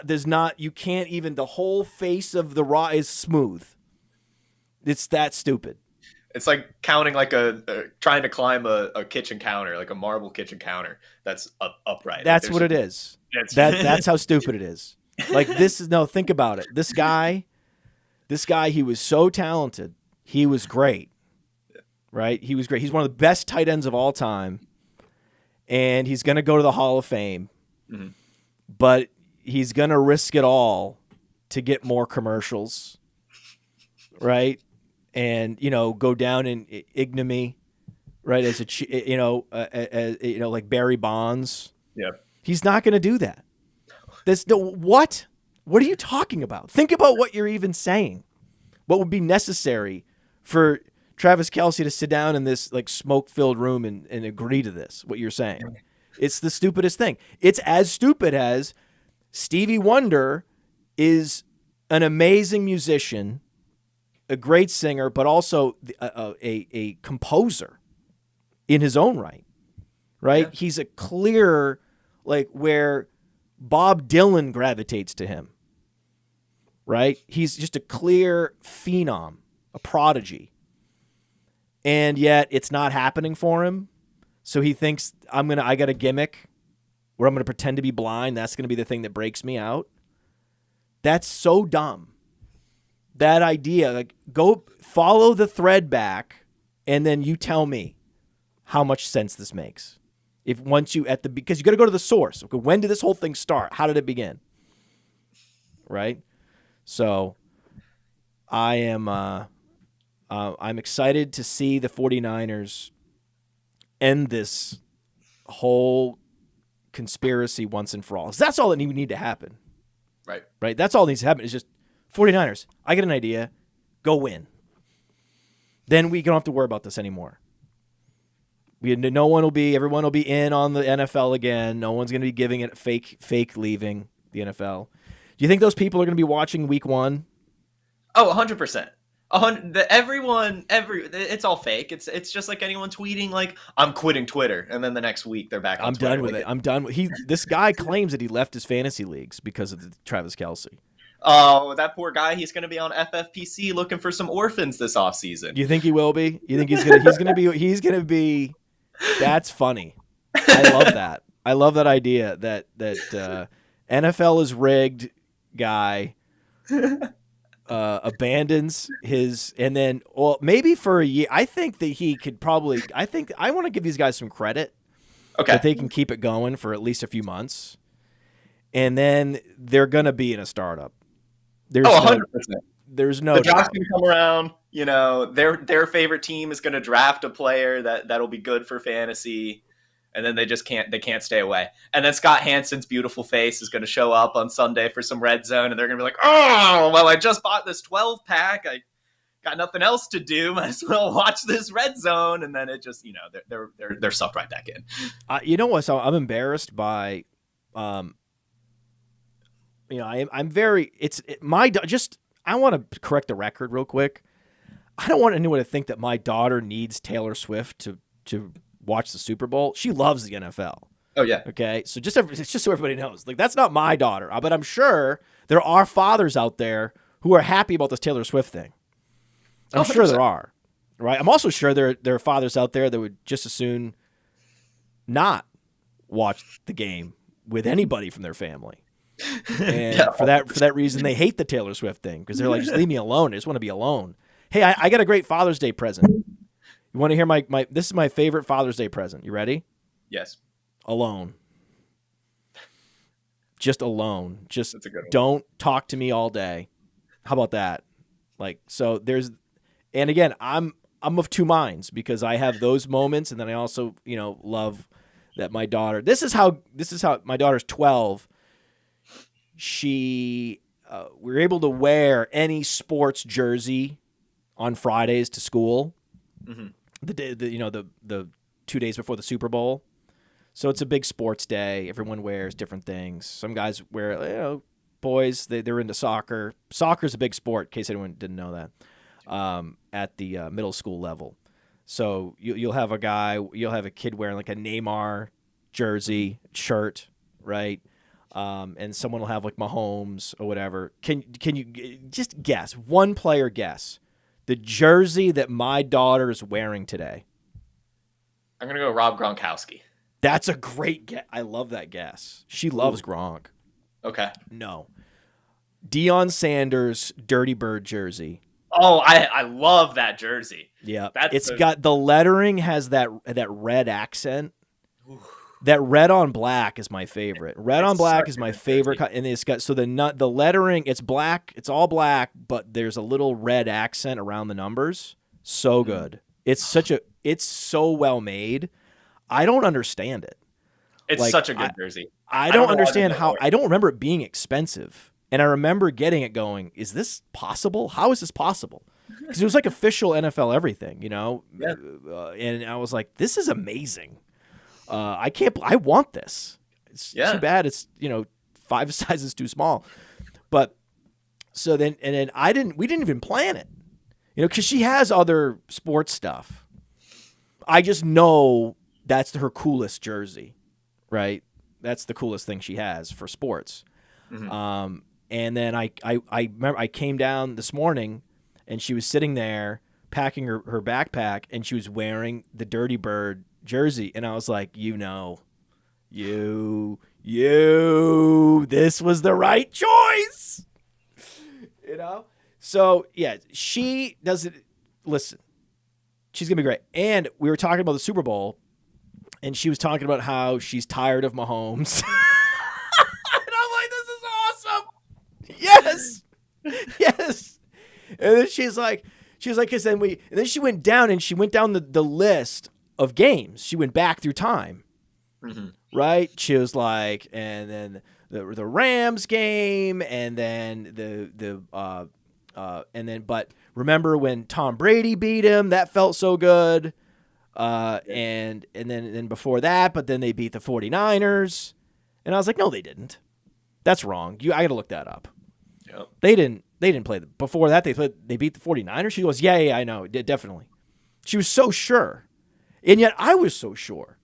There's not. You can't even. The whole face of the raw is smooth. It's that stupid. It's like counting like trying to climb a kitchen counter, like a marble kitchen counter that's upright. That's what it is. That's how stupid it is. Like this is no. Think about it. This guy, he was so talented. He was great, right? He was great. He's one of the best tight ends of all time, and he's going to go to the Hall of Fame. Mm-hmm. But he's going to risk it all to get more commercials, right? And go down in ignominy, right? As like Barry Bonds. Yeah. He's not going to do that. What? What are you talking about? Think about what you're even saying. What would be necessary for Travis Kelce to sit down in this like smoke-filled room and agree to this? What you're saying? It's the stupidest thing. It's as stupid as Stevie Wonder is an amazing musician, a great singer, but also a composer in his own right. Right? Yeah. He's a clear, like where Bob Dylan gravitates to him. Right? He's just a clear phenom, a prodigy. And yet it's not happening for him. So he thinks I got a gimmick where I'm going to pretend to be blind. That's going to be the thing that breaks me out. That's so dumb. That idea, like go follow the thread back and then you tell me how much sense this makes. Because you got to go to the source. Okay, when did this whole thing start? How did it begin? Right? So I am I'm excited to see the 49ers end this whole conspiracy once and for all. That's all that need to happen. Right? That's all that needs to happen. It's just 49ers, I get an idea. Go win. Then we don't have to worry about this anymore. Everyone will be in on the NFL again. No one's going to be giving it fake leaving the NFL. Do you think those people are going to be watching week 1? Oh, 100%. It's all fake. It's just like anyone tweeting like I'm quitting Twitter, and then the next week they're back on Twitter. I'm done with it. I'm done. This guy claims that he left his fantasy leagues because of Travis Kelce. Oh, that poor guy. He's going to be on FFPC looking for some orphans this offseason. You think he will be? You think he's going to be That's funny. I love that. I love that idea that NFL is rigged guy abandons his, and then, well, maybe for a year. I think that he could probably. I want to give these guys some credit. Okay, that they can keep it going for at least a few months, and then they're gonna be in a startup. 100%. There's no. The draft can come around. Their favorite team is going to draft a player that'll be good for fantasy, and then they just can't stay away. And then Scott Hansen's beautiful face is going to show up on Sunday for some red zone, and they're going to be like, "Oh, well, I just bought this 12-pack. I got nothing else to do. Might as well watch this red zone." And then it just, they're sucked right back in. You know what? So I'm embarrassed by, I'm very. I want to correct the record real quick. I don't want anyone to think that my daughter needs Taylor Swift to watch the Super Bowl. She loves the NFL. Oh, yeah. Okay? So it's just so everybody knows. Like, that's not my daughter. But I'm sure there are fathers out there who are happy about this Taylor Swift thing. I'm 100%. sure there are. Right? I'm also sure there are fathers out there that would just as soon not watch the game with anybody from their family. And for that reason, they hate the Taylor Swift thing because they're like, just leave me alone. I just want to be alone. Hey, I got a great Father's Day present. You want to hear my this is my favorite Father's Day present. You ready? Yes. Alone. Just alone. Just That's a good one. Don't talk to me all day. How about that? Like, so there's, and again, I'm of two minds because I have those moments, and then I also, love that my daughter. This is how my daughter's 12. We were able to wear any sports jersey on Fridays to school. Mm-hmm. The 2 days before the Super Bowl. So it's a big sports day. Everyone wears different things. Some guys wear, boys, they're into soccer. Soccer's a big sport, in case anyone didn't know that, at the middle school level. So you'll have a kid wearing like a Neymar jersey, shirt, right? And someone will have like Mahomes or whatever. Can you just guess, one player guess The jersey that my daughter is wearing today. I'm going to go Rob Gronkowski. That's a great guess. I love that guess. She loves Gronk. Okay. No. Deion Sanders Dirty Bird jersey. Oh, I love that jersey. Yeah. It's got the lettering has that red accent. Ooh. That red on black is my favorite. Red on black is my favorite. And it's got, so the lettering, it's black, it's all black, but there's a little red accent around the numbers. So good. It's so well made. I don't understand it. It's such a good jersey. I don't understand how, I don't remember it being expensive. And I remember getting it going, is this possible? How is this possible? Because it was like official NFL everything, you know? Yeah. And I was like, this is amazing. I want this. It's too bad it's, 5 sizes too small. But so then, and then we didn't even plan it, because she has other sports stuff. I just know that's her coolest jersey, right? That's the coolest thing she has for sports. Mm-hmm. And then I remember I came down this morning and she was sitting there packing her backpack and she was wearing the Dirty Bird jersey. And I was like, this was the right choice. So yeah, she doesn't listen. She's going to be great. And we were talking about the Super Bowl and she was talking about how she's tired of Mahomes. And I'm like, this is awesome. Yes. And then she's like, because then she went down and she went down the list of games. She went back through time. Mm-hmm. Right? She was like, and then the Rams game, and then but remember when Tom Brady beat him? That felt so good. And then before that, but then they beat the 49ers. And I was like, no, they didn't. That's wrong. I got to look that up. Yep. They didn't play before that. They beat the 49ers. She goes, yeah, I know. Definitely. She was so sure. And yet I was so sure.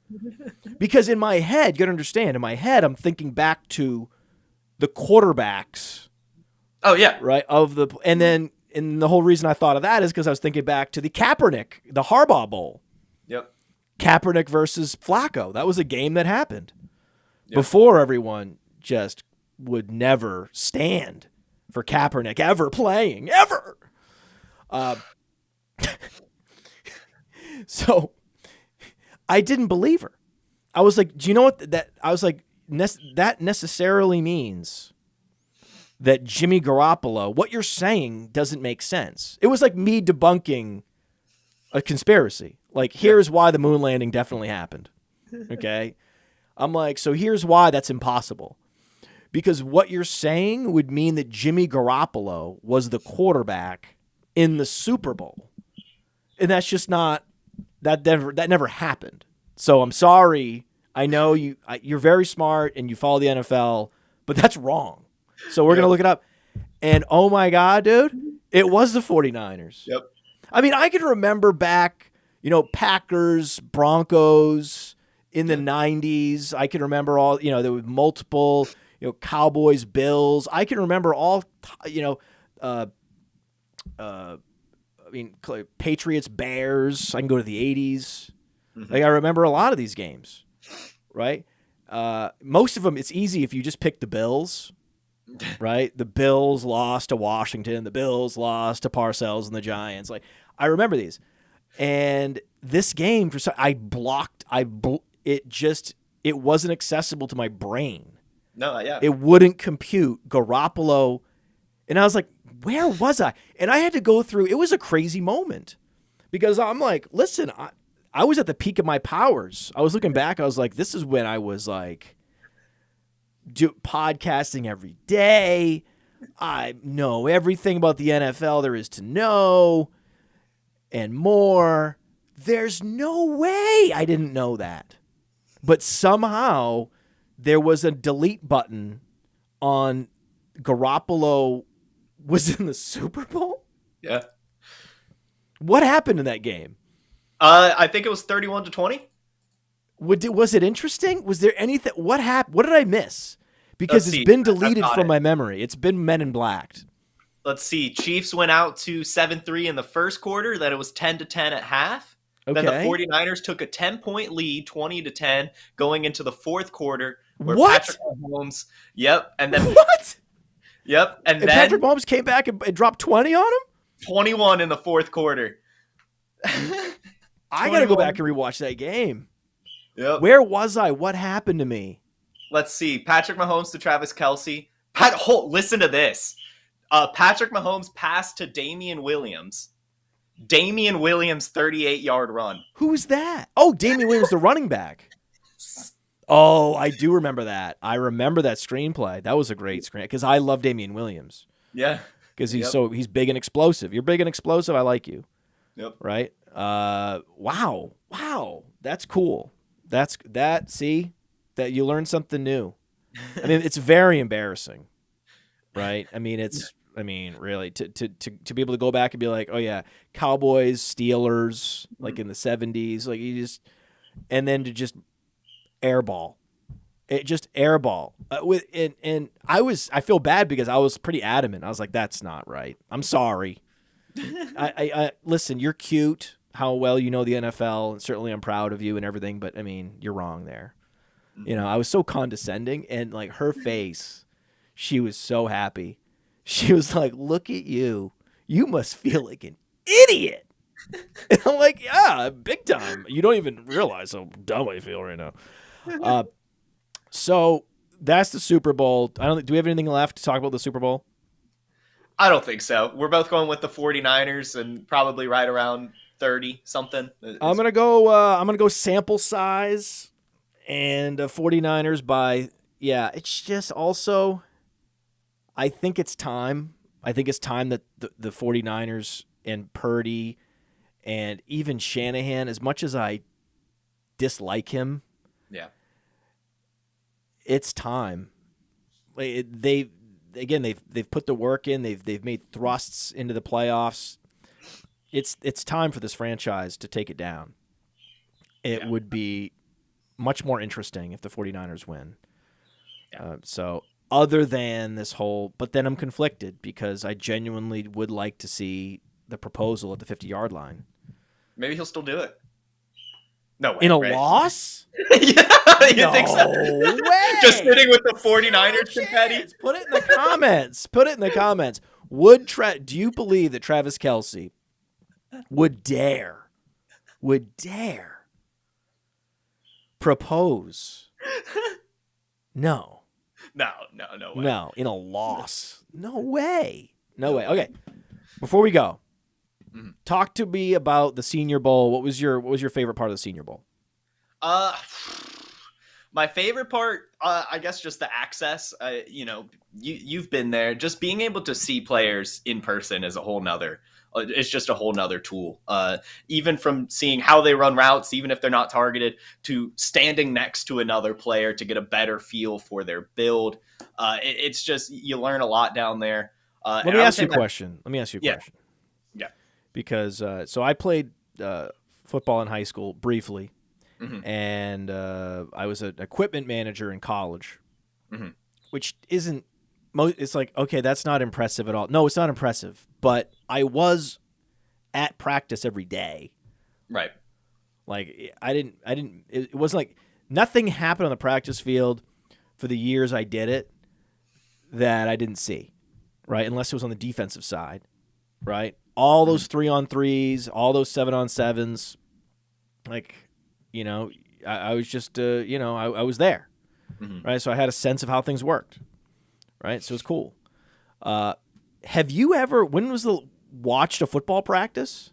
Because in my head, you got to understand, in my head, I'm thinking back to the quarterbacks. Oh, yeah. Right? And the whole reason I thought of that is because I was thinking back to the Harbaugh Bowl. Yep. Kaepernick versus Flacco. That was a game that happened before everyone just would never stand for Kaepernick ever playing, ever. So I didn't believe her. I was like, do you know what I was like, that necessarily means that Jimmy Garoppolo, what you're saying doesn't make sense. It was like me debunking a conspiracy. Like, here's why the moon landing definitely happened. Okay? I'm like, so here's why that's impossible. Because what you're saying would mean that Jimmy Garoppolo was the quarterback in the Super Bowl. And that's just not, that never happened. So I'm sorry. I know you're very smart and you follow the NFL, but that's wrong. So we're going to look it up. And oh my God, dude, it was the 49ers. Yep. I mean, I can remember back, Packers, Broncos in the 90s. I can remember all, there were multiple, Cowboys, Bills. I can remember all, Patriots, Bears. I can go to the 80s. Mm-hmm. Like, I remember a lot of these games, right? Most of them, it's easy if you just pick the Bills, right? The Bills lost to Washington. The Bills lost to Parcells and the Giants. Like, I remember these. And this game, it wasn't accessible to my brain. No, yeah. It wouldn't compute Garoppolo. And I was like, where was I? And I had to go through, it was a crazy moment. Because I'm like, listen, I was at the peak of my powers. I was looking back, I was like, this is when I was like podcasting every day. I know everything about the NFL there is to know and more. There's no way I didn't know that. But somehow there was a delete button on Garoppolo was in the Super Bowl? Yeah. What happened in that game? I think it was 31-20. Was it interesting? Was there anything? What happened? What did I miss? Because it's been deleted from my memory. It's been Men in Blacked. Let's see. Chiefs went out to 7-3 in the first quarter. Then it was 10-10 at half. Then the Okay. 49ers took a 10-point lead, 20-10, going into the fourth quarter, where What? Patrick Mahomes. Yep. And then What? Yep. And And then Patrick Mahomes came back and dropped 20 on him? 21 in the fourth quarter. I got to go back and rewatch that game. Yep. Where was I? What happened to me? Let's see. Patrick Mahomes to Travis Kelce. Listen to this. Patrick Mahomes passed to Damian Williams. Damian Williams 38-yard run. Who's that? Oh, Damian Williams, the running back. Oh, I do remember that. I remember that screenplay. That was a great screen because I love Damian Williams Yeah. because he's big and explosive. You're big and explosive. I like you. Yep. Right. Wow. That's cool. See that you learn something new. I mean, it's very embarrassing. Right. I mean, really to be able to go back and be like, oh yeah, Cowboys, Steelers, like in the 70s, like and then to just airball. It just airball and I feel bad because I was pretty adamant. I was like, that's not right. I'm sorry. I listen, you're cute, how well you know the NFL, and certainly I'm proud of you and everything, but I mean, you're wrong there. You know, I was so condescending, and like her face, she was so happy. She was like, look at you. You must feel like an idiot. And I'm like, yeah, big time. You don't even realize how dumb I feel right now. So that's the Super Bowl. Do we have anything left to talk about the Super Bowl? I don't think so. We're both going with the 49ers and probably right around 30 something. I'm gonna go sample size and 49ers by it's just also I think it's time. I think it's time that the 49ers and Purdy and even Shanahan, as much as I dislike him, it's time. They've put the work in. They've made thrusts into the playoffs. It's time for this franchise to take it down. It would be much more interesting if the 49ers win. So other than this whole, but then I'm conflicted because I genuinely would like to see the proposal at the 50-yard line. Maybe he'll still do it. No way. In a right? loss? Yeah, you think so? No way. Just sitting with the 49ers confetti? Put it in the comments. Do you believe that Travis Kelce would dare propose? No. No way. No, in a loss. No way. Okay. Before we go, talk to me about the Senior Bowl. What was your favorite part of the Senior Bowl? My favorite part, I guess, just the access. You've been there. Just being able to see players in person is a whole nother. It's just a whole nother tool. Even from seeing how they run routes, even if they're not targeted, to standing next to another player to get a better feel for their build. It's just, you learn a lot down there. Let me ask you a question. Yeah. Because so I played football in high school briefly, and I was an equipment manager in college, which isn't. It's like, okay, that's not impressive at all. No, it's not impressive. But I was at practice every day. Right. Like I didn't. It wasn't like nothing happened on the practice field for the years I did it that I didn't see. Right, unless it was on the defensive side. Right. All those 3-on-3s, all those 7-on-7s, like, I was just, I was there, right? So I had a sense of how things worked, right? So it's cool. Have you ever, watched a football practice?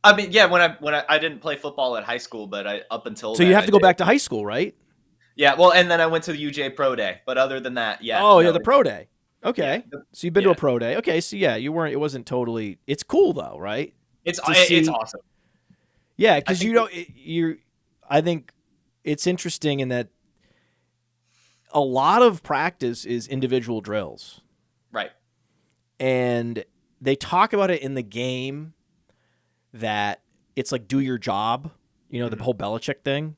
I mean, yeah, when I didn't play football at high school, but up until so you have to go back to high school, right? Yeah, well, and then I went to the UJ Pro Day, but other than that, yeah. Oh, yeah, the Pro Day. Okay, yeah, so you've been to a pro day. Okay, so yeah, you weren't. It wasn't totally. It's cool though, right? It's awesome. Yeah, because I think it's interesting in that a lot of practice is individual drills, right? And they talk about it in the game that it's like do your job. The whole Belichick thing.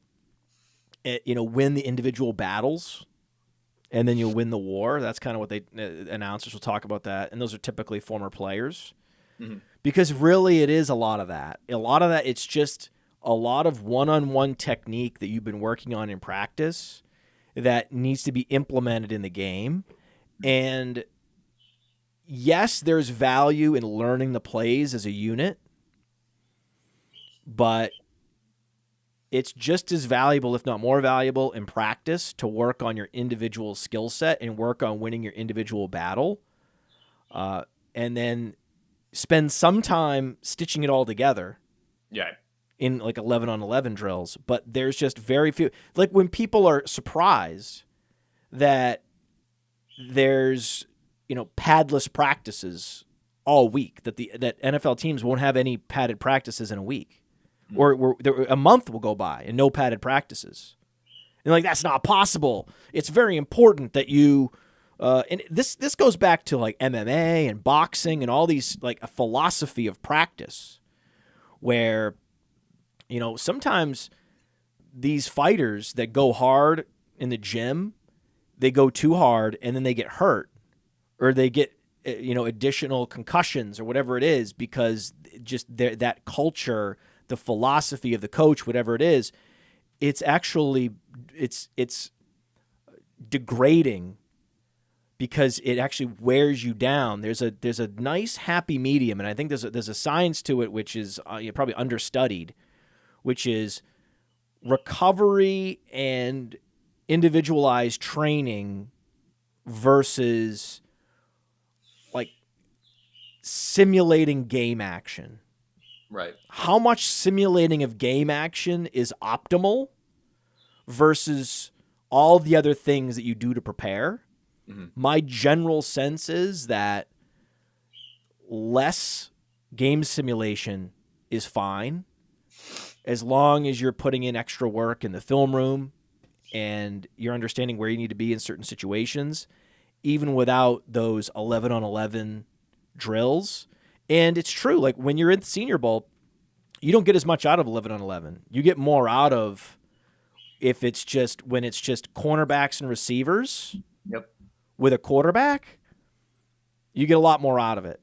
Win the individual battles. and then you'll win the war. That's kind of what they announcers will talk about that, and those are typically former players. Mhm. Because really it is a lot of that. It's just a lot of one-on-one technique that you've been working on in practice that needs to be implemented in the game. And yes, there's value in learning the plays as a unit, but it's just as valuable, if not more valuable, in practice to work on your individual skill set and work on winning your individual battle. And then spend some time stitching it all together. Yeah. In like 11-on-11 drills, but there's just very few. Like when people are surprised that there's, padless practices all week, that NFL teams won't have any padded practices in a week, or a month will go by and no padded practices. And like, that's not possible. It's very important that you, and this goes back to like MMA and boxing and all these, like a philosophy of practice where, sometimes these fighters that go hard in the gym, they go too hard and then they get hurt or they get, additional concussions or whatever it is, because just that culture, the philosophy of the coach, whatever it is, it's actually, it's degrading because it actually wears you down. There's a nice happy medium. And I think there's a science to it, which is probably understudied, which is recovery and individualized training versus like simulating game action. Right. How much simulating of game action is optimal versus all the other things that you do to prepare? Mm-hmm. My general sense is that less game simulation is fine, as long as you're putting in extra work in the film room and you're understanding where you need to be in certain situations, even without those 11-on-11 drills. And it's true, like when you're in the Senior Bowl, you don't get as much out of 11-on-11. You get more out of when it's just cornerbacks and receivers. Yep. With a quarterback, you get a lot more out of it,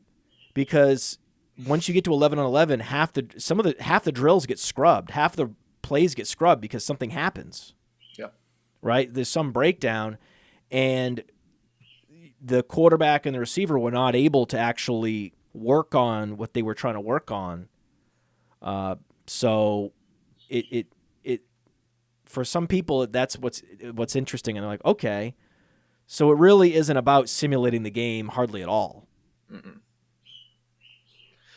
because once you get to 11-on-11, half the drills get scrubbed, half the plays get scrubbed because something happens. Yep. Right? There's some breakdown, and the quarterback and the receiver were not able to actually work on what they were trying to work on. So it for some people, that's what's interesting, and they're like, okay, so it really isn't about simulating the game hardly at all. Mm-mm.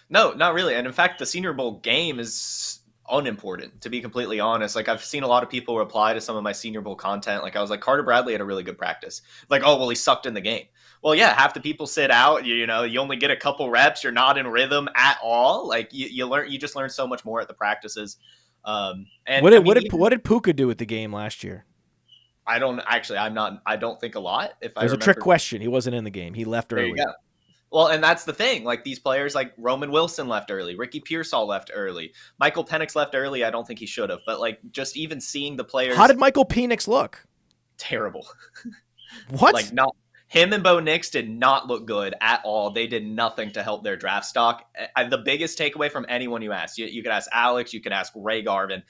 No, not really. And in fact, the Senior Bowl game is unimportant, to be completely honest. Like, I've seen a lot of people reply to some of my Senior Bowl content. Like, I was like, Carter Bradley had a really good practice. Like, oh, well, he sucked in the game. Well, yeah, half the people sit out. You only get a couple reps. You're not in rhythm at all. Like, you just learn so much more at the practices. And what did Puka do at the game last year? I don't think a lot. It was a trick question. He wasn't in the game. He left early. There you go. Well, and that's the thing. Like, these players, like Roman Wilson left early, Ricky Pearsall left early, Michael Penix left early. I don't think he should have, but like, just even seeing the players. How did Michael Penix look? Terrible. What? Like, not him and Bo Nix did not look good at all. They did nothing to help their draft stock. The biggest takeaway from anyone you ask, you could ask Alex, you could ask Ray Garvin.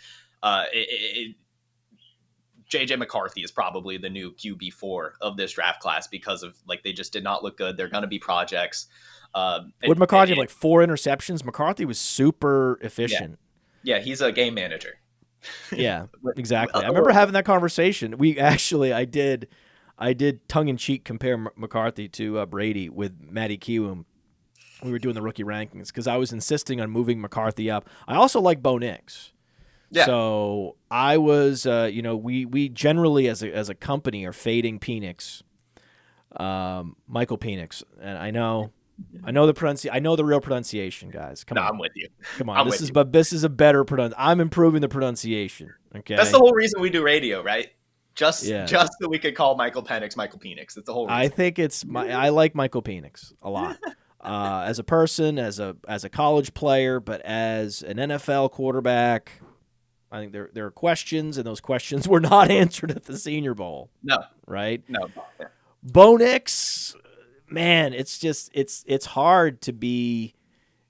JJ McCarthy is probably the new QB4 of this draft class, because of, like, they just did not look good. They're going to be projects. Would McCarthy have like 4 interceptions? McCarthy was super efficient. Yeah, he's a game manager. Yeah, exactly. I remember having that conversation. I did tongue-in-cheek compare McCarthy to Brady with Matty Kiwoom. We were doing the rookie rankings because I was insisting on moving McCarthy up. I also like Bo Nix. Yeah. So I was, we generally as a company are fading Penix, Michael Penix, and I know the real pronunciation, guys. Come on, I'm with you. Come on, this is a better I'm improving the pronunciation. Okay, that's the whole reason we do radio, right? Just so we could call Michael Penix Michael Penix. That's the whole reason. I think I like Michael Penix a lot. As a person, as a college player, but as an NFL quarterback. I think there are questions, and those questions were not answered at the Senior Bowl. No. Right? No. Yeah. Bo Nix, man, it's just it's hard to be.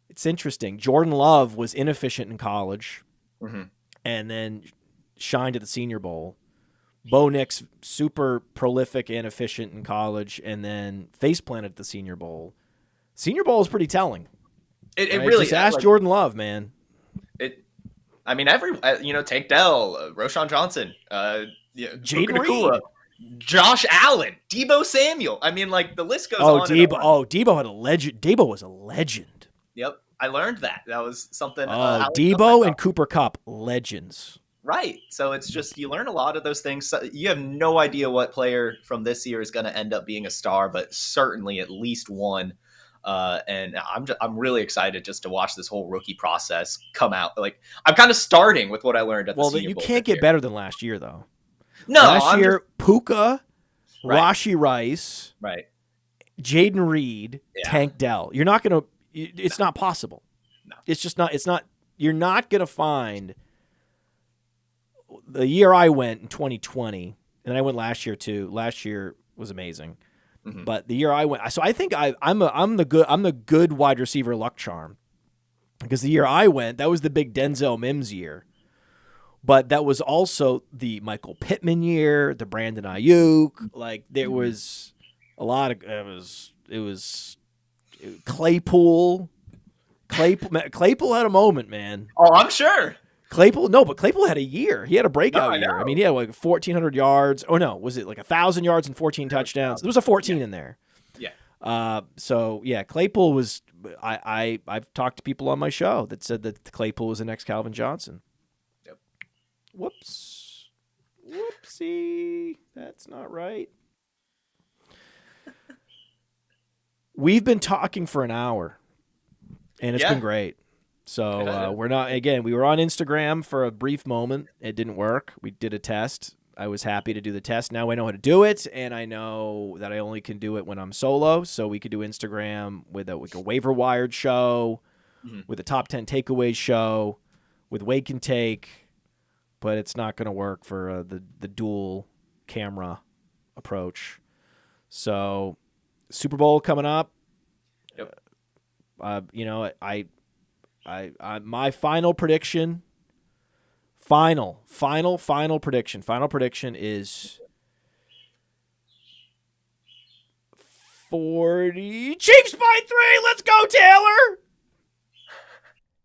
It's interesting. Jordan Love was inefficient in college, and then shined at the Senior Bowl. Bo Nix, super prolific and efficient in college, and then face planted at the Senior Bowl. Senior Bowl is pretty telling. It right? really just ask Jordan Love, man. I mean, Tank Dell, Roshan Johnson, Jaden Reed, Josh Allen, Deebo Samuel. I mean, like the list goes on. Deebo had a legend. Deebo was a legend. Yep, I learned that. That was something. Deebo and Cooper Kupp, legends. Right. So it's just you learn a lot of those things. You have no idea what player from this year is going to end up being a star, but certainly at least one. And I'm really excited just to watch this whole rookie process come out. Like I'm kind of starting with what I learned at the Senior Bowl. Well, you can't get better than last year, though. No, last year, Puka, right. Rashi Rice, right, Jaden Reed, Tank Dell. You're not gonna. It's not possible. No, it's just not. It's not. You're not gonna find. The year I went in 2020, and I went last year too. Last year was amazing. But the year I went, so I think I'm the good wide receiver luck charm, because the year I went, that was the big Denzel Mims year, but that was also the Michael Pittman year, the Brandon Ayuk. Like there was a lot of it was Claypool. Claypool had a moment, man. Oh, I'm sure. But Claypool had a year. He had a breakout year. I mean, he had like 1,400 yards. Oh, no. Was it like 1,000 yards and 14 touchdowns? There was a 14 in there. Yeah. So, yeah, Claypool was – I've talked to people on my show that said that Claypool was the next Calvin Johnson. Yep. Whoopsie. That's not right. We've been talking for an hour, and it's been great. So we're not, again, we were on Instagram for a brief moment. It didn't work. We did a test. I was happy to do the test. Now I know how to do it, and I know that I only can do it when I'm solo. So we could do Instagram with a waiver wired show, with a top 10 takeaways show, with Wade Can Take, but it's not going to work for the dual camera approach. So Super Bowl coming up. Yep. My final prediction. Final prediction. Final prediction is 40 Chiefs by 3. Let's go, Taylor.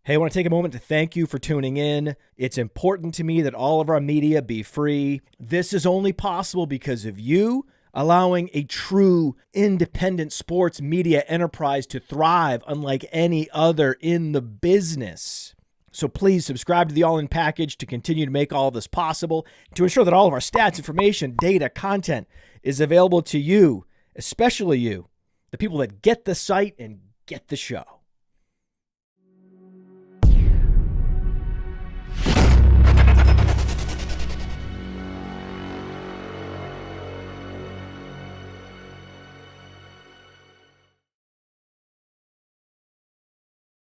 Hey, I want to take a moment to thank you for tuning in. It's important to me that all of our media be free. This is only possible because of you, allowing a true independent sports media enterprise to thrive unlike any other in the business. So please subscribe to the All In package to continue to make all of this possible, to ensure that all of our stats, information, data, content is available to you, especially you, the people that get the site and get the show.